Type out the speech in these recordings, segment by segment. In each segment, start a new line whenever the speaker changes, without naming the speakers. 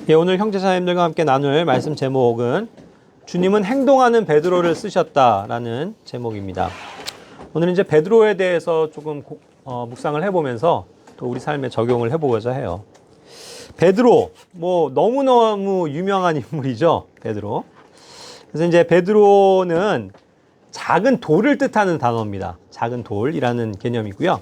예, 오늘 형제자매님들과 함께 나눌 말씀 제목은 주님은 행동하는 베드로를 쓰셨다라는 제목입니다. 오늘은 이제 베드로에 대해서 조금 묵상을 해보면서 또 우리 삶에 적용을 해보고자 해요. 베드로, 뭐 너무너무 유명한 인물이죠, 베드로. 그래서 이제 베드로는 작은 돌을 뜻하는 단어입니다. 작은 돌이라는 개념이고요.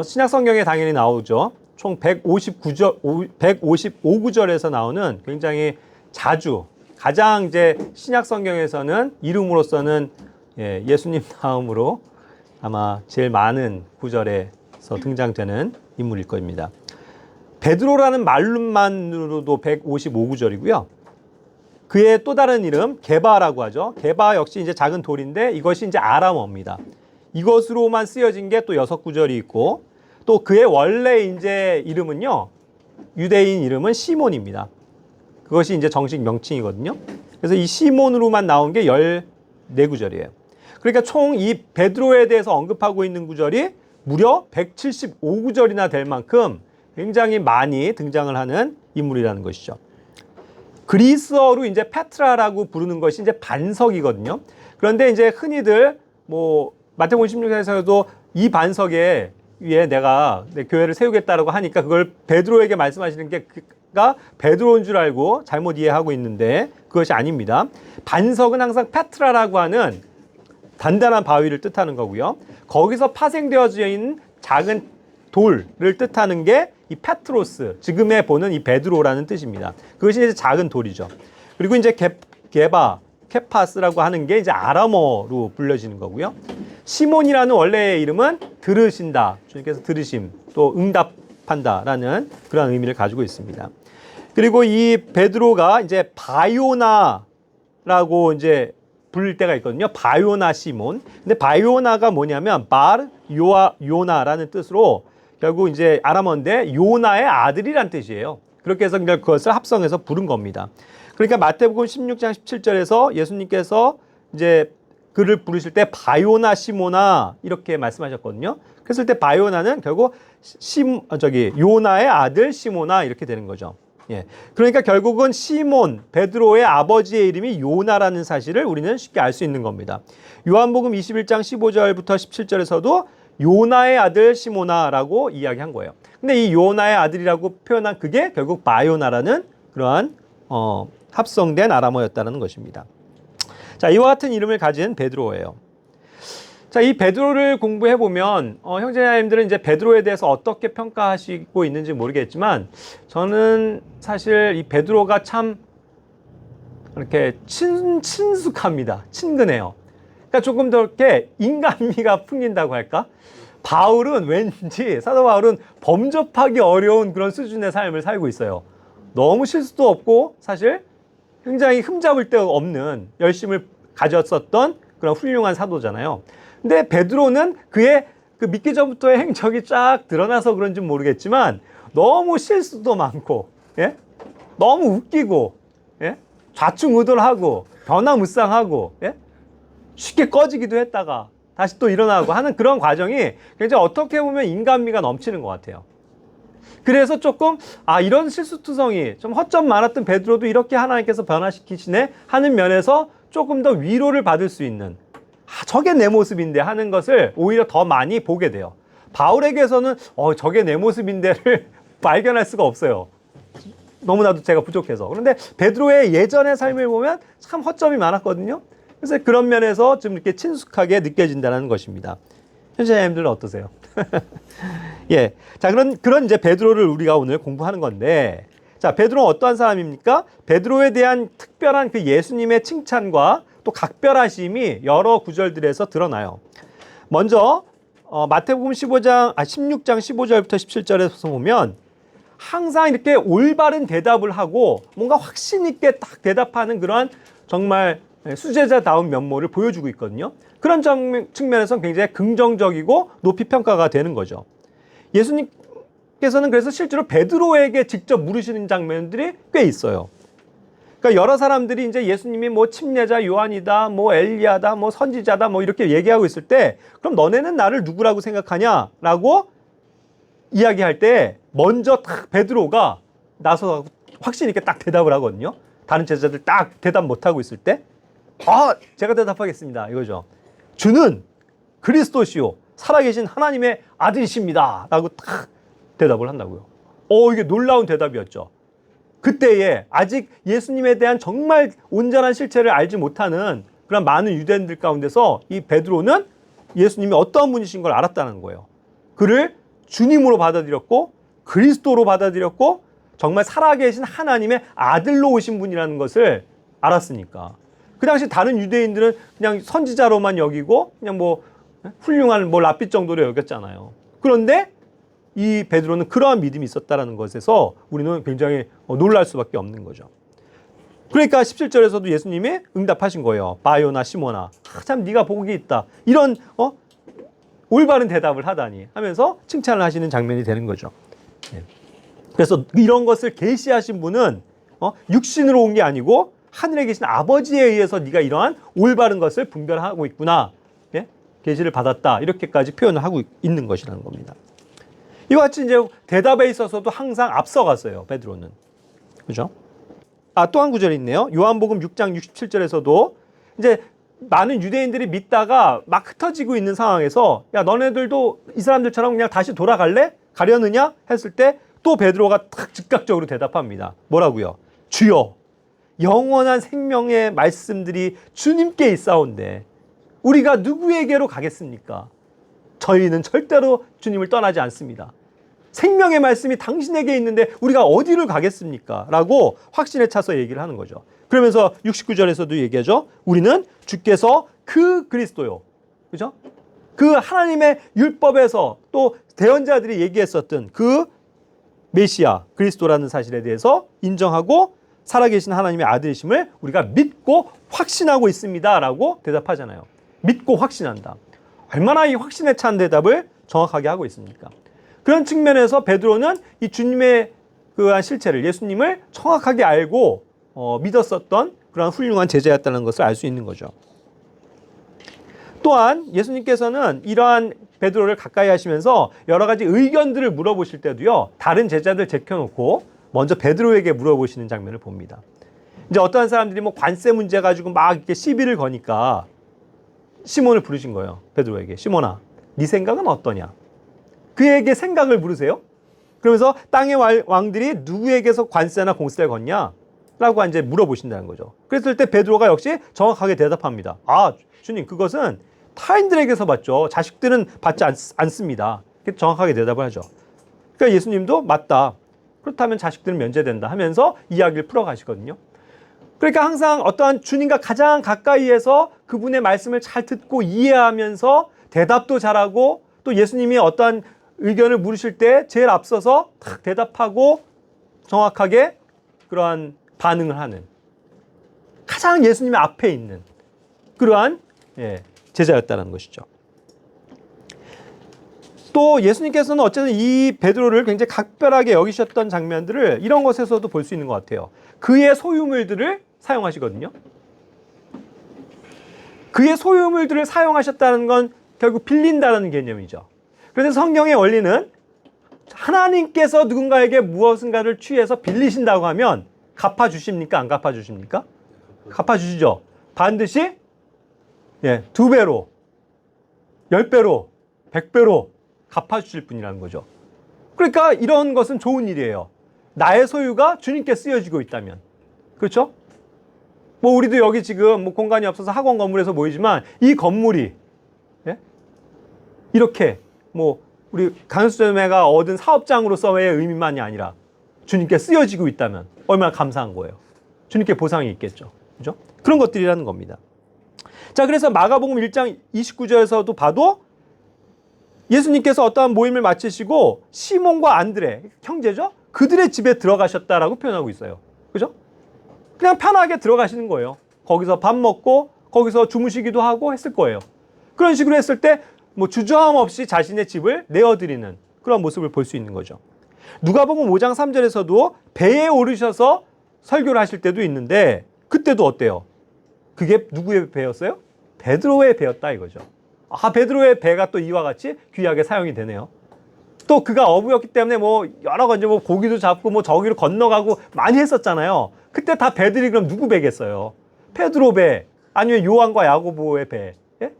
신약 성경에 당연히 나오죠. 총 155구절에서 나오는 굉장히 자주 가장 이제 신약 성경에서는 이름으로서는 예수님 다음으로 아마 제일 많은 구절에서 등장되는 인물일 겁니다. 베드로라는 말로만으로도 155구절이고요. 그의 또 다른 이름 게바라고 하죠. 게바 역시 이제 작은 돌인데 이것이 이제 아람어입니다. 이것으로만 쓰여진 게 또 6구절이 있고 또 그의 원래 이제 이름은요. 유대인 이름은 시몬입니다. 그것이 이제 정식 명칭이거든요. 그래서 이 시몬으로만 나온 게 14구절이에요. 그러니까 총 이 베드로에 대해서 언급하고 있는 구절이 무려 175구절이나 될 만큼 굉장히 많이 등장을 하는 인물이라는 것이죠. 그리스어로 이제 페트라라고 부르는 것이 이제 반석이거든요. 그런데 이제 흔히들 뭐 마태복음 16장에서도 이 반석에 위에 내가 내 교회를 세우겠다라고 하니까 그걸 베드로에게 말씀하시는 게 그가 베드로인 줄 알고 잘못 이해하고 있는데 그것이 아닙니다. 반석은 항상 페트라라고 하는 단단한 바위를 뜻하는 거고요. 거기서 파생되어져 있는 작은 돌을 뜻하는 게 이 페트로스, 지금에 보는 이 베드로라는 뜻입니다. 그것이 이제 작은 돌이죠. 그리고 이제 게바, 케파스라고 하는 게 이제 아람어로 불려지는 거고요. 시몬이라는 원래의 이름은 들으신다, 주님께서 들으심, 또 응답한다라는 그런 의미를 가지고 있습니다. 그리고 이 베드로가 이제 바요나라고 이제 부를 때가 있거든요. 바요나 시몬. 근데 바요나가 뭐냐면 요나라는 뜻으로 결국 이제 아람어인데 요나의 아들이란 뜻이에요. 그렇게 해서 그냥 그것을 합성해서 부른 겁니다. 그러니까 마태복음 16장 17절에서 예수님께서 이제 그를 부르실 때 바요나 시모나 이렇게 말씀하셨거든요. 그랬을 때 바요나는 결국 요나의 아들 시모나 이렇게 되는 거죠. 예. 그러니까 결국은 시몬, 베드로의 아버지의 이름이 요나라는 사실을 우리는 쉽게 알 수 있는 겁니다. 요한복음 21장 15절부터 17절에서도 요나의 아들 시모나라고 이야기한 거예요. 근데 이 요나의 아들이라고 표현한 그게 결국 바요나라는 그러한 합성된 아람어였다는 것입니다. 자, 이와 같은 이름을 가진 베드로예요. 자, 이 베드로를 공부해 보면 형제자매님들은 이제 베드로에 대해서 어떻게 평가하시고 있는지 모르겠지만 저는 사실 이 베드로가 참 이렇게 친숙합니다. 친근해요. 그러니까 조금 더 이렇게 인간미가 풍긴다고 할까? 바울은 왠지 사도 바울은 범접하기 어려운 그런 수준의 삶을 살고 있어요. 너무 실수도 없고 사실 굉장히 흠잡을 데 없는 열심을 가졌었던 그런 훌륭한 사도잖아요. 근데 베드로는 그의 그 믿기 전부터의 행적이 쫙 드러나서 그런지 모르겠지만 너무 실수도 많고, 예? 너무 웃기고, 예? 좌충우돌하고 변화무쌍하고, 예? 쉽게 꺼지기도 했다가 다시 또 일어나고 하는 그런 과정이 굉장히 어떻게 보면 인간미가 넘치는 것 같아요. 그래서 조금 이런 실수투성이 좀 허점 많았던 베드로도 이렇게 하나님께서 변화시키시네 하는 면에서 조금 더 위로를 받을 수 있는 저게 내 모습인데 하는 것을 오히려 더 많이 보게 돼요. 바울에게서는 저게 내 모습인데를 발견할 수가 없어요. 너무나도 제가 부족해서. 그런데 베드로의 예전의 삶을 보면 참 허점이 많았거든요. 그래서 그런 면에서 좀 이렇게 친숙하게 느껴진다는 것입니다. 현재자님들은 어떠세요? 예. 자, 그런 이제 베드로를 우리가 오늘 공부하는 건데, 자, 베드로는 어떠한 사람입니까? 베드로에 대한 특별한 그 예수님의 칭찬과 또 각별하심이 여러 구절들에서 드러나요. 먼저, 마태복음 16장 15절부터 17절에서 보면 항상 이렇게 올바른 대답을 하고 뭔가 확신 있게 딱 대답하는 그런 정말 수제자다운 면모를 보여주고 있거든요. 그런 측면에서 굉장히 긍정적이고 높이 평가가 되는 거죠. 예수님께서는 그래서 실제로 베드로에게 직접 물으시는 장면들이 꽤 있어요. 그러니까 여러 사람들이 이제 예수님이 뭐 침례자 요한이다, 뭐 엘리야다, 뭐 선지자다, 뭐 이렇게 얘기하고 있을 때, 그럼 너네는 나를 누구라고 생각하냐라고 이야기할 때 먼저 딱 베드로가 나서 확신 있게 딱 대답을 하거든요. 다른 제자들 딱 대답 못하고 있을 때, 제가 대답하겠습니다. 이거죠. 주는 그리스도시요 살아계신 하나님의 아들이십니다. 라고 딱 대답을 한다고요. 이게 놀라운 대답이었죠. 그때에 아직 예수님에 대한 정말 온전한 실체를 알지 못하는 그런 많은 유대인들 가운데서 이 베드로는 예수님이 어떠한 분이신 걸 알았다는 거예요. 그를 주님으로 받아들였고 그리스도로 받아들였고 정말 살아계신 하나님의 아들로 오신 분이라는 것을 알았으니까. 그 당시 다른 유대인들은 그냥 선지자로만 여기고 그냥 뭐 훌륭한 뭐 랍빛 정도로 여겼잖아요. 그런데 이 베드로는 그러한 믿음이 있었다는 것에서 우리는 굉장히 놀랄 수밖에 없는 거죠. 그러니까 17절에서도 예수님이 응답하신 거예요. 바요나 시몬아, 참 네가 복이 있다. 이런 올바른 대답을 하다니 하면서 칭찬을 하시는 장면이 되는 거죠. 그래서 이런 것을 계시하신 분은 육신으로 온 게 아니고 하늘에 계신 아버지에 의해서 네가 이러한 올바른 것을 분별하고 있구나. 계시를 받았다. 이렇게까지 표현을 하고 있는 것이라는 겁니다. 이와 같이 이제 대답에 있어서도 항상 앞서갔어요. 베드로는. 그죠? 또 한 구절이 있네요. 요한복음 6장 67절에서도 이제 많은 유대인들이 믿다가 막 흩어지고 있는 상황에서 야, 너네들도 이 사람들처럼 그냥 다시 돌아갈래? 가려느냐? 했을 때 또 베드로가 딱 즉각적으로 대답합니다. 뭐라고요? 주여, 영원한 생명의 말씀들이 주님께 있사온데 우리가 누구에게로 가겠습니까? 저희는 절대로 주님을 떠나지 않습니다. 생명의 말씀이 당신에게 있는데 우리가 어디를 가겠습니까? 라고 확신에 차서 얘기를 하는 거죠. 그러면서 69절에서도 얘기하죠. 우리는 주께서 그 그리스도요. 그죠? 그 하나님의 율법에서 또 대언자들이 얘기했었던 그 메시아 그리스도라는 사실에 대해서 인정하고 살아계신 하나님의 아들이심을 우리가 믿고 확신하고 있습니다. 라고 대답하잖아요. 믿고 확신한다. 얼마나 이 확신에 찬 대답을 정확하게 하고 있습니까? 그런 측면에서 베드로는 이 주님의 그한 실체를 예수님을 정확하게 알고 믿었었던 그런 훌륭한 제자였다는 것을 알 수 있는 거죠. 또한 예수님께서는 이러한 베드로를 가까이 하시면서 여러 가지 의견들을 물어보실 때도요. 다른 제자들 제껴놓고 먼저 베드로에게 물어보시는 장면을 봅니다. 이제 어떠한 사람들이 뭐 관세 문제 가지고 막 이렇게 시비를 거니까 시몬을 부르신 거예요. 베드로에게. 시몬아, 네 생각은 어떠냐? 그에게 생각을 물으세요. 그러면서 땅의 왕들이 누구에게서 관세나 공세를 걷냐? 라고 이제 물어보신다는 거죠. 그랬을 때 베드로가 역시 정확하게 대답합니다. 주님, 그것은 타인들에게서 받죠. 자식들은 받지 않습니다. 정확하게 대답을 하죠. 그러니까 예수님도 맞다. 그렇다면 자식들은 면제된다 하면서 이야기를 풀어가시거든요. 그러니까 항상 어떠한 주님과 가장 가까이에서 그분의 말씀을 잘 듣고 이해하면서 대답도 잘하고 또 예수님이 어떠한 의견을 물으실 때 제일 앞서서 탁 대답하고 정확하게 그러한 반응을 하는 가장 예수님의 앞에 있는 그러한 제자였다는 것이죠. 또 예수님께서는 어쨌든 이 베드로를 굉장히 각별하게 여기셨던 장면들을 이런 것에서도 볼 수 있는 것 같아요. 그의 소유물들을 사용하시거든요. 그의 소유물들을 사용하셨다는 건 결국 빌린다는 개념이죠. 그래서 성경의 원리는 하나님께서 누군가에게 무엇인가를 취해서 빌리신다고 하면 갚아주십니까? 안 갚아주십니까? 갚아주시죠. 반드시 2배로, 10배로, 100배로 갚아주실 분이라는 거죠. 그러니까 이런 것은 좋은 일이에요. 나의 소유가 주님께 쓰여지고 있다면. 그렇죠? 뭐 우리도 여기 지금 뭐 공간이 없어서 학원 건물에서 모이지만 이 건물이 이렇게 뭐 우리 강수자매가 얻은 사업장으로서의 의미만이 아니라 주님께 쓰여지고 있다면 얼마나 감사한 거예요. 주님께 보상이 있겠죠. 그죠? 그런 것들이라는 겁니다. 자, 그래서 마가복음 1장 29절에서도 봐도 예수님께서 어떠한 모임을 마치시고 시몬과 안드레, 형제죠? 그들의 집에 들어가셨다라고 표현하고 있어요. 그죠? 그냥 편하게 들어가시는 거예요. 거기서 밥 먹고 거기서 주무시기도 하고 했을 거예요. 그런 식으로 했을 때 뭐 주저함 없이 자신의 집을 내어드리는 그런 모습을 볼 수 있는 거죠. 누가복음 5장 3절에서도 배에 오르셔서 설교를 하실 때도 있는데 그때도 어때요? 그게 누구의 배였어요? 베드로의 배였다 이거죠. 베드로의 배가 또 이와 같이 귀하게 사용이 되네요. 또 그가 어부였기 때문에 뭐 여러 가지 뭐 고기도 잡고 뭐 저기로 건너가고 많이 했었잖아요. 그때 다 배들이 그럼 누구 배겠어요? 베드로 배, 아니면 요한과 야고보의 배. 예?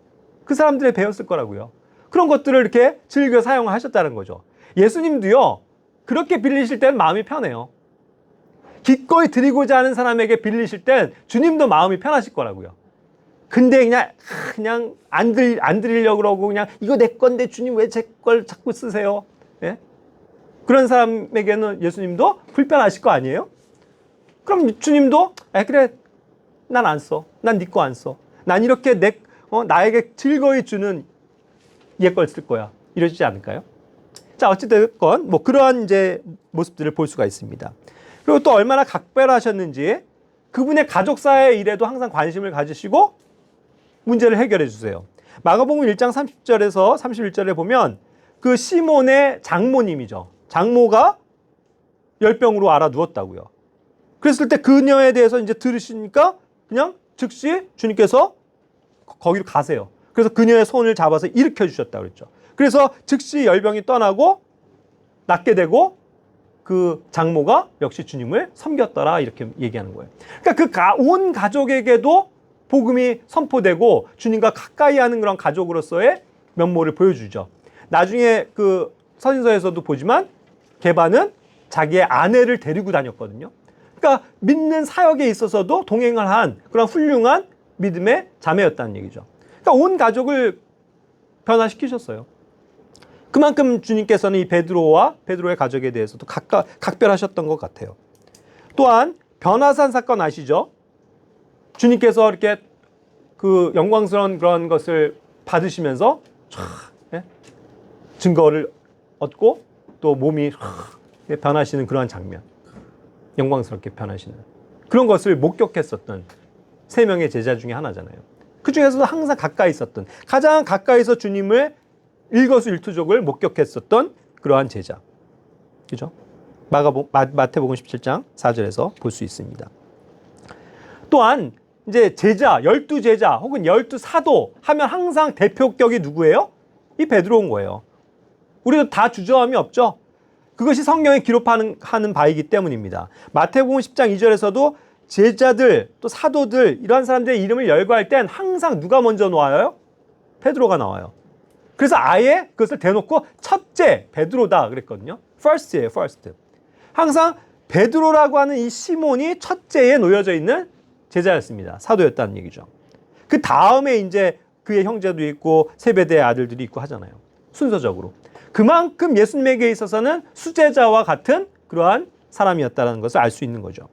그 사람들의 배였을 거라고요. 그런 것들을 이렇게 즐겨 사용하셨다는 거죠. 예수님도요, 그렇게 빌리실 땐 마음이 편해요. 기꺼이 드리고자 하는 사람에게 빌리실 땐 주님도 마음이 편하실 거라고요. 근데 그냥 안 드리려고 그러고 그냥 이거 내 건데 주님 왜 제 걸 자꾸 쓰세요? 예? 그런 사람에게는 예수님도 불편하실 거 아니에요? 그럼 주님도 그래, 난 안 써. 난 네 거 안 써. 난 이렇게 나에게 즐거이 주는 얘 걸 쓸 거야. 이러시지 않을까요? 자, 어찌됐건 뭐 그러한 이제 모습들을 볼 수가 있습니다. 그리고 또 얼마나 각별하셨는지 그분의 가족사의 일에도 항상 관심을 가지시고 문제를 해결해 주세요. 마가복음 1장 30절에서 31절에 보면 그 시몬의 장모님이죠. 장모가 열병으로 앓아 누웠다고요. 그랬을 때 그녀에 대해서 이제 들으시니까 그냥 즉시 주님께서 거기로 가세요. 그래서 그녀의 손을 잡아서 일으켜 주셨다고 그랬죠. 그래서 즉시 열병이 떠나고 낫게 되고 그 장모가 역시 주님을 섬겼더라 이렇게 얘기하는 거예요. 그러니까 그 온 가족에게도 복음이 선포되고 주님과 가까이 하는 그런 가족으로서의 면모를 보여주죠. 나중에 그 서신서에서도 보지만 게바는 자기의 아내를 데리고 다녔거든요. 그러니까 믿는 사역에 있어서도 동행을 한 그런 훌륭한 믿음의 자매였다는 얘기죠. 그러니까 온 가족을 변화시키셨어요. 그만큼 주님께서는 이 베드로의 가족에 대해서도 각별하셨던 것 같아요. 또한 변화산 사건 아시죠? 주님께서 이렇게 그 영광스러운 그런 것을 받으시면서 증거를 얻고 또 몸이 변하시는 그러한 장면, 영광스럽게 변하시는 그런 것을 목격했었던 3명의 제자 중에 하나잖아요. 그 중에서도 항상 가까이 있었던, 가장 가까이서 주님을 일거수일투족을 목격했었던 그러한 제자. 그죠? 마태복음 17장 4절에서 볼 수 있습니다. 또한 이제 제자, 12제자 혹은 12사도 하면 항상 대표격이 누구예요? 이 베드로인 거예요. 우리도 다 주저함이 없죠? 그것이 성경에 기록하는 바이기 때문입니다. 마태복음 10장 2절에서도 제자들 또 사도들 이러한 사람들의 이름을 열거할 땐 항상 누가 먼저 나와요? 베드로가 나와요. 그래서 아예 그것을 대놓고 첫째 베드로다 그랬거든요. first예요, first. 항상 베드로라고 하는 이 시몬이 첫째에 놓여져 있는 제자였습니다. 사도였다는 얘기죠. 그 다음에 이제 그의 형제도 있고 세베대의 아들들이 있고 하잖아요. 순서적으로. 그만큼 예수님에게 있어서는 수제자와 같은 그러한 사람이었다는 것을 알 수 있는 거죠.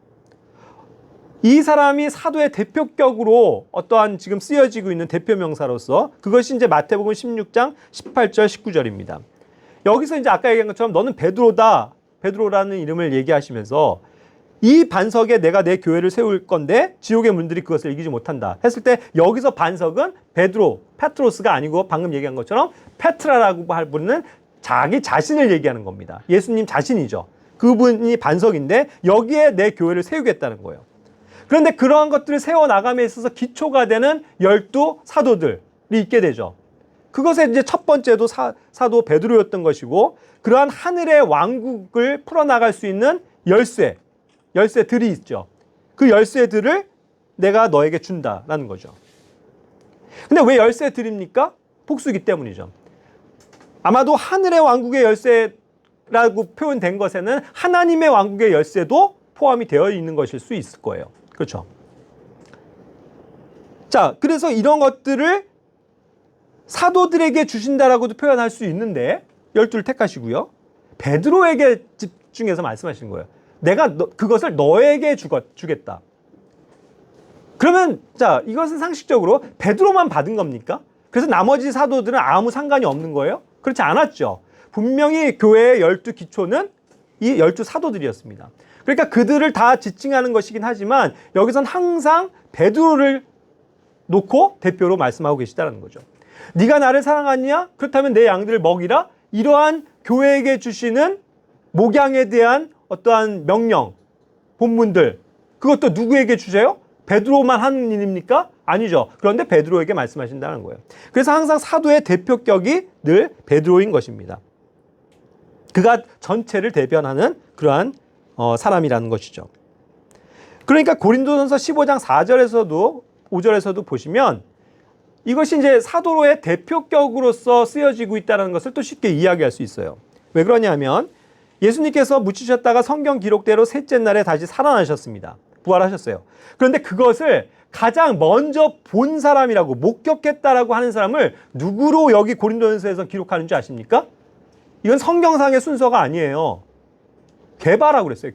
이 사람이 사도의 대표격으로 어떠한 지금 쓰여지고 있는 대표 명사로서 그것이 이제 마태복음 16장 18절 19절입니다. 여기서 이제 아까 얘기한 것처럼 너는 베드로다. 베드로라는 이름을 얘기하시면서 이 반석에 내가 내 교회를 세울 건데 지옥의 문들이 그것을 이기지 못한다 했을 때 여기서 반석은 베드로, 페트로스가 아니고 방금 얘기한 것처럼 페트라라고 부르는 자기 자신을 얘기하는 겁니다. 예수님 자신이죠. 그분이 반석인데 여기에 내 교회를 세우겠다는 거예요. 그런데 그러한 것들을 세워나감에 있어서 기초가 되는 12사도들이 있게 되죠. 그것의 이제 첫 번째도 사도 베드로였던 것이고 그러한 하늘의 왕국을 풀어나갈 수 있는 열쇠들이 있죠. 그 열쇠들을 내가 너에게 준다라는 거죠. 근데 왜 열쇠들입니까? 복수기 때문이죠. 아마도 하늘의 왕국의 열쇠라고 표현된 것에는 하나님의 왕국의 열쇠도 포함이 되어 있는 것일 수 있을 거예요. 그렇죠? 자, 그래서 이런 것들을 사도들에게 주신다라고도 표현할 수 있는데 12를 택하시고요. 베드로에게 집중해서 말씀하시는 거예요. 내가 그것을 너에게 주겠다. 그러면 자, 이것은 상식적으로 베드로만 받은 겁니까? 그래서 나머지 사도들은 아무 상관이 없는 거예요? 그렇지 않았죠. 분명히 교회의 12기초는 이 12사도들이었습니다. 그러니까 그들을 다 지칭하는 것이긴 하지만 여기선 항상 베드로를 놓고 대표로 말씀하고 계시다는 거죠. 네가 나를 사랑하느냐? 그렇다면 내 양들을 먹이라. 이러한 교회에게 주시는 목양에 대한 어떠한 명령, 본문들 그것도 누구에게 주세요? 베드로만 하는 일입니까? 아니죠. 그런데 베드로에게 말씀하신다는 거예요. 그래서 항상 사도의 대표격이 늘 베드로인 것입니다. 그가 전체를 대변하는 그러한 사람이라는 것이죠. 그러니까 고린도전서 15장 4절에서도 5절에서도 보시면 이것이 이제 사도로의 대표격으로서 쓰여지고 있다는 것을 또 쉽게 이야기할 수 있어요. 왜 그러냐면 예수님께서 묻히셨다가 성경 기록대로 셋째 날에 다시 살아나셨습니다. 부활하셨어요. 그런데 그것을 가장 먼저 본 사람이라고 목격했다라고 하는 사람을 누구로 여기 고린도전서에서 기록하는 줄 아십니까? 이건 성경상의 순서가 아니에요. 게바라고 그랬어요.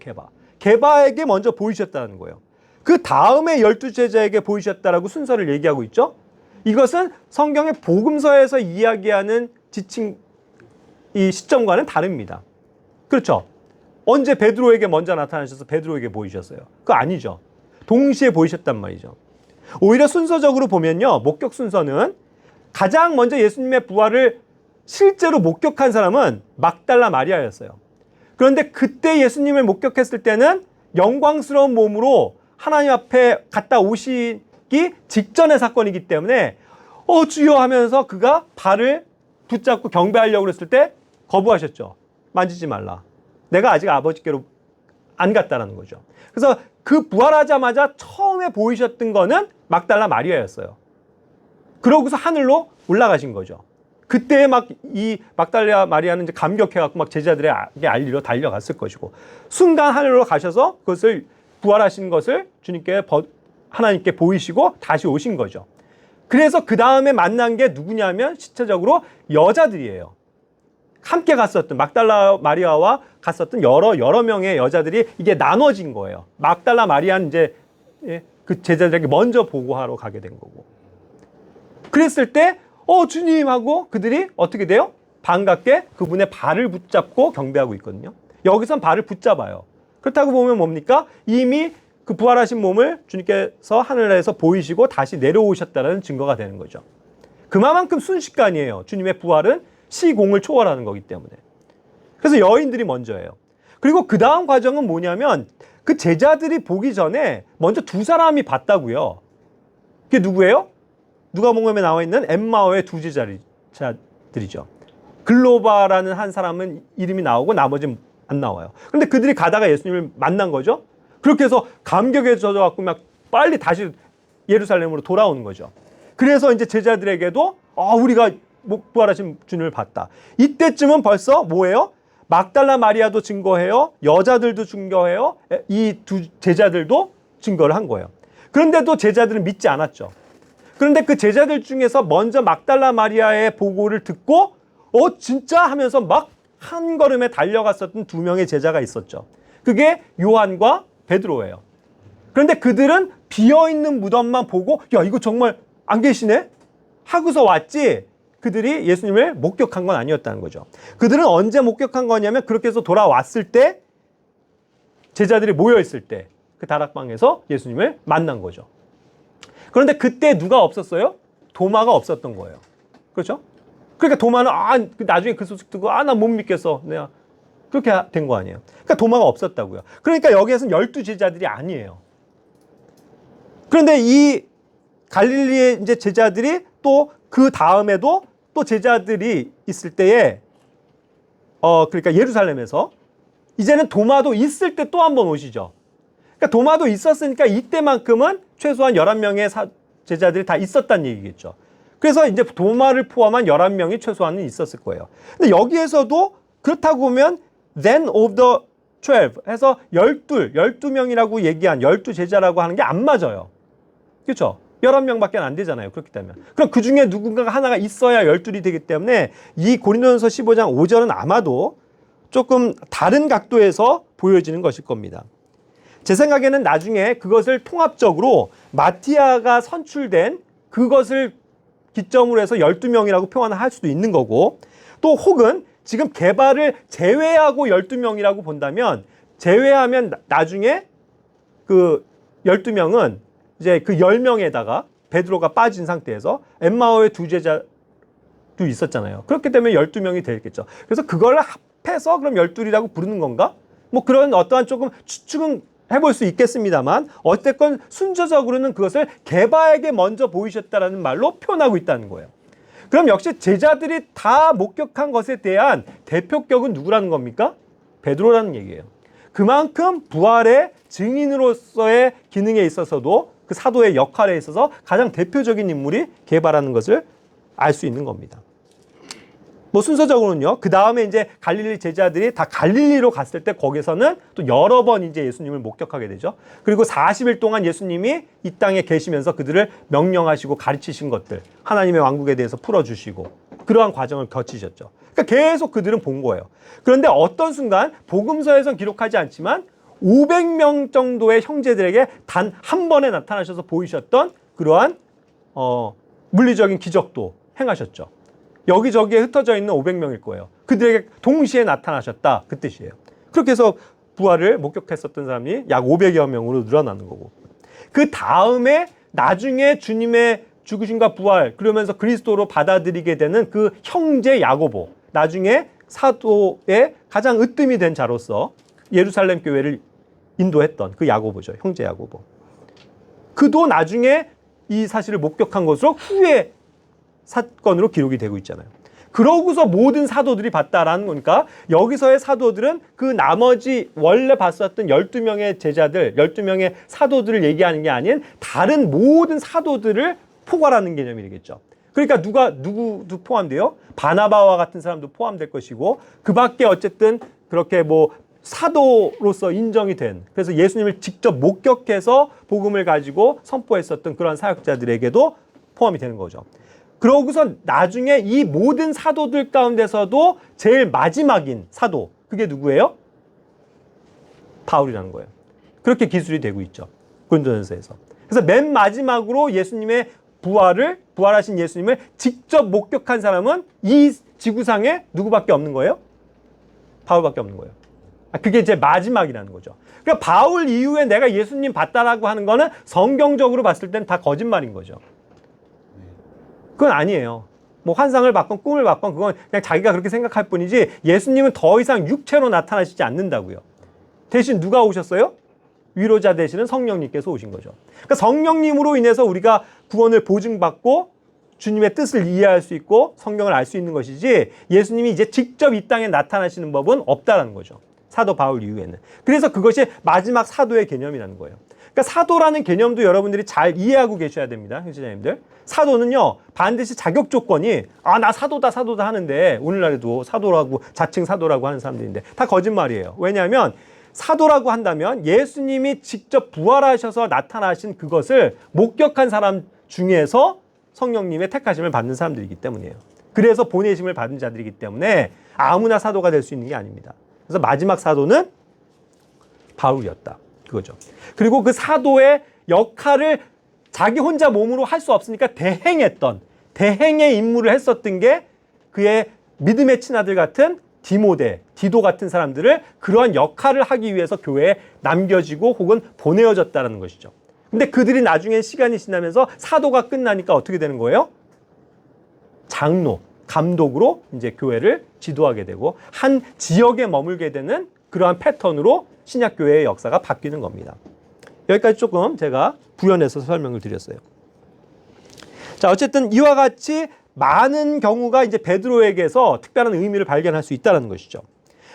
게바에게 먼저 보이셨다는 거예요. 그 다음에 12제자에게 보이셨다라고 순서를 얘기하고 있죠. 이것은 성경의 복음서에서 이야기하는 지칭 이 시점과는 다릅니다. 그렇죠? 언제 베드로에게 먼저 나타나셔서 베드로에게 보이셨어요? 그거 아니죠. 동시에 보이셨단 말이죠. 오히려 순서적으로 보면요, 목격 순서는 가장 먼저 예수님의 부활을 실제로 목격한 사람은 막달라 마리아였어요. 그런데 그때 예수님을 목격했을 때는 영광스러운 몸으로 하나님 앞에 갔다 오시기 직전의 사건이기 때문에 주여 하면서 그가 발을 붙잡고 경배하려고 그랬을 때 거부하셨죠. 만지지 말라. 내가 아직 아버지께로 안 갔다라는 거죠. 그래서 그 부활하자마자 처음에 보이셨던 거는 막달라 마리아였어요. 그러고서 하늘로 올라가신 거죠. 그때 막 이 막달라 마리아는 이제 감격해갖고 막 제자들에게 알리러 달려갔을 것이고, 순간 하늘로 가셔서 그것을 부활하신 것을 주님께 하나님께 보이시고 다시 오신 거죠. 그래서 그 다음에 만난 게 누구냐면 실체적으로 여자들이에요. 함께 갔었던 막달라 마리아와 갔었던 여러 명의 여자들이 이게 나눠진 거예요. 막달라 마리아는 이제 그 제자들에게 먼저 보고하러 가게 된 거고. 그랬을 때 주님 하고 그들이 어떻게 돼요? 반갑게 그분의 발을 붙잡고 경배하고 있거든요. 여기선 발을 붙잡아요. 그렇다고 보면 뭡니까? 이미 그 부활하신 몸을 주님께서 하늘에서 보이시고 다시 내려오셨다는 증거가 되는 거죠. 그만큼 순식간이에요. 주님의 부활은 시공을 초월하는 거기 때문에. 그래서 여인들이 먼저예요. 그리고 그 다음 과정은 뭐냐면 그 제자들이 보기 전에 먼저 두 사람이 봤다고요. 그게 누구예요? 누가복음에 나와 있는 엠마오의 두 제자들이죠. 글로바라는 한 사람은 이름이 나오고 나머지는 안 나와요. 그런데 그들이 가다가 예수님을 만난 거죠. 그렇게 해서 감격에 젖어갖고 막 빨리 다시 예루살렘으로 돌아오는 거죠. 그래서 이제 제자들에게도 우리가 부활하신 주님을 봤다. 이때쯤은 벌써 뭐예요? 막달라 마리아도 증거해요. 여자들도 증거해요. 이 두 제자들도 증거를 한 거예요. 그런데도 제자들은 믿지 않았죠. 그런데 그 제자들 중에서 먼저 막달라 마리아의 보고를 듣고 진짜 하면서 막 한 걸음에 달려갔었던 두 명의 제자가 있었죠. 그게 요한과 베드로예요. 그런데 그들은 비어있는 무덤만 보고 야 이거 정말 안 계시네? 하고서 왔지 그들이 예수님을 목격한 건 아니었다는 거죠. 그들은 언제 목격한 거냐면 그렇게 해서 돌아왔을 때 제자들이 모여있을 때 그 다락방에서 예수님을 만난 거죠. 그런데 그때 누가 없었어요? 도마가 없었던 거예요. 그렇죠? 그러니까 도마는 나중에 그 소식 듣고 나 못 믿겠어. 내가 그렇게 된 거 아니에요. 그러니까 도마가 없었다고요. 그러니까 여기에서는 12제자들이 아니에요. 그런데 이 갈릴리의 이제 제자들이 또 그 다음에도 또 제자들이 있을 때에 그러니까 예루살렘에서 이제는 도마도 있을 때 또 한 번 오시죠. 그러니까 도마도 있었으니까 이때만큼은 최소한 11명의 제자들이 다 있었다는 얘기겠죠. 그래서 이제 도마를 포함한 11명이 최소한은 있었을 거예요. 근데 여기에서도 그렇다고 보면 then of the 12 해서 12명이라고 얘기한 12제자라고 하는 게 안 맞아요. 그렇죠? 11명밖에 안 되잖아요. 그렇기 때문에. 그럼 그 중에 누군가가 하나가 있어야 12이 되기 때문에 이 고린도전서 15장 5절은 아마도 조금 다른 각도에서 보여지는 것일 겁니다. 제 생각에는 나중에 그것을 통합적으로 마티아가 선출된 그것을 기점으로 해서 12명이라고 표현을 할 수도 있는 거고, 또 혹은 지금 게바를 제외하고 12명이라고 본다면 제외하면 나중에 그 12명은 이제 그 10명에다가 베드로가 빠진 상태에서 엠마오의 두 제자도 있었잖아요. 그렇기 때문에 12명이 되겠죠. 그래서 그걸 합해서 그럼 12이라고 부르는 건가? 뭐 그런 어떠한 조금 추측은 해볼 수 있겠습니다만 어쨌건 순서적으로는 그것을 게바에게 먼저 보이셨다라는 말로 표현하고 있다는 거예요. 그럼 역시 제자들이 다 목격한 것에 대한 대표격은 누구라는 겁니까? 베드로라는 얘기예요. 그만큼 부활의 증인으로서의 기능에 있어서도 그 사도의 역할에 있어서 가장 대표적인 인물이 게바라는 것을 알 수 있는 겁니다. 뭐 순서적으로는요. 그 다음에 이제 갈릴리 제자들이 다 갈릴리로 갔을 때 거기서는 또 여러 번 이제 예수님을 목격하게 되죠. 그리고 40일 동안 예수님이 이 땅에 계시면서 그들을 명령하시고 가르치신 것들, 하나님의 왕국에 대해서 풀어주시고 그러한 과정을 거치셨죠. 그러니까 계속 그들은 본 거예요. 그런데 어떤 순간 복음서에선 기록하지 않지만 500명 정도의 형제들에게 단 한 번에 나타나셔서 보이셨던 그러한 물리적인 기적도 행하셨죠. 여기저기에 흩어져 있는 500명일 거예요. 그들에게 동시에 나타나셨다. 그 뜻이에요. 그렇게 해서 부활을 목격했었던 사람이 약 500여 명으로 늘어나는 거고. 그 다음에 나중에 주님의 죽으심과 부활 그러면서 그리스도로 받아들이게 되는 그 형제 야고보. 나중에 사도의 가장 으뜸이 된 자로서 예루살렘 교회를 인도했던 그 야고보죠. 형제 야고보. 그도 나중에 이 사실을 목격한 것으로 후에 사건으로 기록이 되고 있잖아요. 그러고서 모든 사도들이 봤다라는 거니까 여기서의 사도들은 그 나머지 원래 봤었던 12명의 제자들, 12명의 사도들을 얘기하는 게 아닌 다른 모든 사도들을 포괄하는 개념이 되겠죠. 그러니까 누구도 포함돼요? 바나바와 같은 사람도 포함될 것이고 그 밖에 어쨌든 그렇게 뭐 사도로서 인정이 된 그래서 예수님을 직접 목격해서 복음을 가지고 선포했었던 그런 사역자들에게도 포함이 되는 거죠. 그러고서 나중에 이 모든 사도들 가운데서도 제일 마지막인 사도 그게 누구예요? 바울이라는 거예요. 그렇게 기술이 되고 있죠. 고린도전서에서. 그래서 맨 마지막으로 예수님의 부활하신 예수님을 직접 목격한 사람은 이 지구상에 누구밖에 없는 거예요? 바울밖에 없는 거예요. 그게 이제 마지막이라는 거죠. 그러니까 바울 이후에 내가 예수님 봤다라고 하는 거는 성경적으로 봤을 땐 다 거짓말인 거죠. 그건 아니에요. 뭐 환상을 봤건 꿈을 봤건 그건 그냥 자기가 그렇게 생각할 뿐이지 예수님은 더 이상 육체로 나타나시지 않는다고요. 대신 누가 오셨어요? 위로자 되시는 성령님께서 오신 거죠. 그러니까 성령님으로 인해서 우리가 구원을 보증받고 주님의 뜻을 이해할 수 있고 성경을 알 수 있는 것이지 예수님이 이제 직접 이 땅에 나타나시는 법은 없다라는 거죠. 사도 바울 이후에는. 그래서 그것이 마지막 사도의 개념이라는 거예요. 그러니까 사도라는 개념도 여러분들이 잘 이해하고 계셔야 됩니다. 형제자님들. 사도는요 반드시 자격 조건이 나 사도다 하는데 오늘날에도 사도라고 자칭 사도라고 하는 사람들인데 다 거짓말이에요. 왜냐하면 사도라고 한다면 예수님이 직접 부활하셔서 나타나신 그것을 목격한 사람 중에서 성령님의 택하심을 받는 사람들이기 때문이에요. 그래서 보내심을 받은 자들이기 때문에 아무나 사도가 될 수 있는 게 아닙니다. 그래서 마지막 사도는 바울이었다. 그거죠. 그리고 그 사도의 역할을 자기 혼자 몸으로 할 수 없으니까 대행의 임무를 했었던 게 그의 믿음의 친아들 같은 디도 같은 사람들을 그러한 역할을 하기 위해서 교회에 남겨지고 혹은 보내어졌다는 것이죠. 근데 그들이 나중에 시간이 지나면서 사도가 끝나니까 어떻게 되는 거예요? 장로, 감독으로 이제 교회를 지도하게 되고 한 지역에 머물게 되는 그러한 패턴으로 신약교회의 역사가 바뀌는 겁니다. 여기까지 조금 제가 부연해서 설명을 드렸어요. 자, 어쨌든 이와 같이 많은 경우가 이제 베드로에게서 특별한 의미를 발견할 수 있다는 것이죠.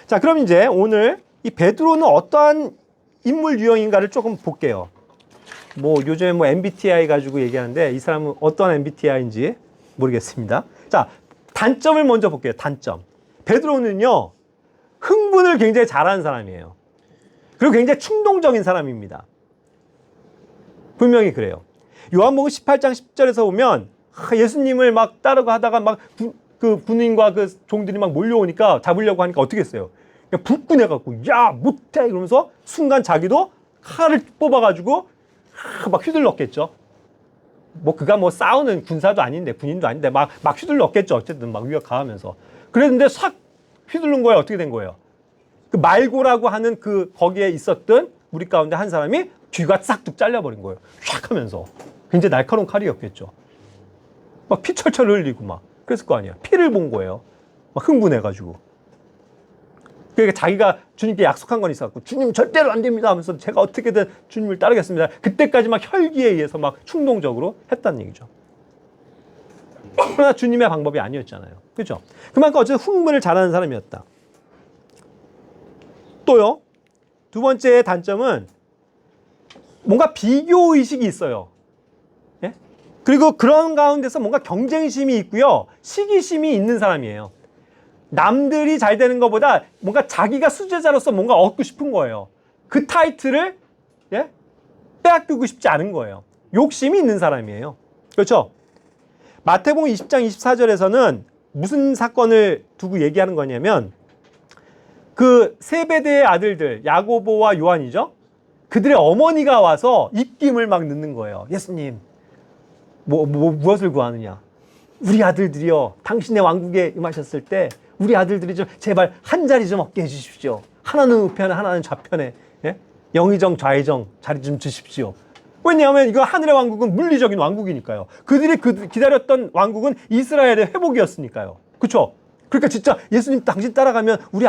자, 그럼 이제 오늘 이 베드로는 어떠한 인물 유형인가를 조금 볼게요. 뭐 요즘에 뭐 MBTI 가지고 얘기하는데 이 사람은 어떤 MBTI인지 모르겠습니다. 자, 단점을 먼저 볼게요. 단점. 베드로는요, 흥분을 굉장히 잘하는 사람이에요. 그리고 굉장히 충동적인 사람입니다. 분명히 그래요. 요한복음 18장 10절에서 보면 예수님을 막 따르고 하다가 막 그 군인과 그 종들이 막 몰려오니까 잡으려고 하니까 어떻게 했어요? 그냥 불끈해갖고 야 못해 이러면서 순간 자기도 칼을 뽑아가지고 막 휘둘렀겠죠. 뭐 그가 뭐 싸우는 군사도 아닌데 군인도 아닌데 막 휘둘렀겠죠. 어쨌든 막 위협 가하면서 그랬는데 싹 휘둘른 거예요. 어떻게 된 거예요? 그 말고라고 하는 그 거기에 있었던 우리 가운데 한 사람이 귀가 싹둑 잘려버린 거예요. 샥 하면서. 굉장히 날카로운 칼이었겠죠. 막 피 철철 흘리고 막 그랬을 거 아니야. 피를 본 거예요. 막 흥분해가지고. 그러니까 자기가 주님께 약속한 건 있었고 주님 절대로 안 됩니다 하면서 제가 어떻게든 주님을 따르겠습니다. 그때까지 막 혈기에 의해서 막 충동적으로 했다는 얘기죠. 그러나 주님의 방법이 아니었잖아요. 그렇죠? 그만큼 어쨌든 흥분을 잘하는 사람이었다. 또요. 두 번째 단점은 뭔가 비교의식이 있어요. 예? 그리고 그런 가운데서 뭔가 경쟁심이 있고요. 시기심이 있는 사람이에요. 남들이 잘 되는 것보다 뭔가 자기가 수제자로서 뭔가 얻고 싶은 거예요. 그 타이틀을 예? 빼앗기고 싶지 않은 거예요. 욕심이 있는 사람이에요. 그렇죠? 마태복음 20장 24절에서는 무슨 사건을 두고 얘기하는 거냐면 그 세베대의 아들들 야고보와 요한이죠. 그들의 어머니가 와서 입김을 막 넣는 거예요. 예수님 무엇을 구하느냐. 우리 아들들이요 당신의 왕국에 임하셨을 때 우리 아들들이 좀 제발 한 자리 좀 얻게 해주십시오. 하나는 우편에 하나는 좌편에 예? 영의정 좌의정 자리 좀 주십시오. 왜냐하면 이거 하늘의 왕국은 물리적인 왕국이니까요. 그들이 기다렸던 왕국은 이스라엘의 회복이었으니까요. 그렇죠? 그러니까 진짜 예수님 당신 따라가면 우리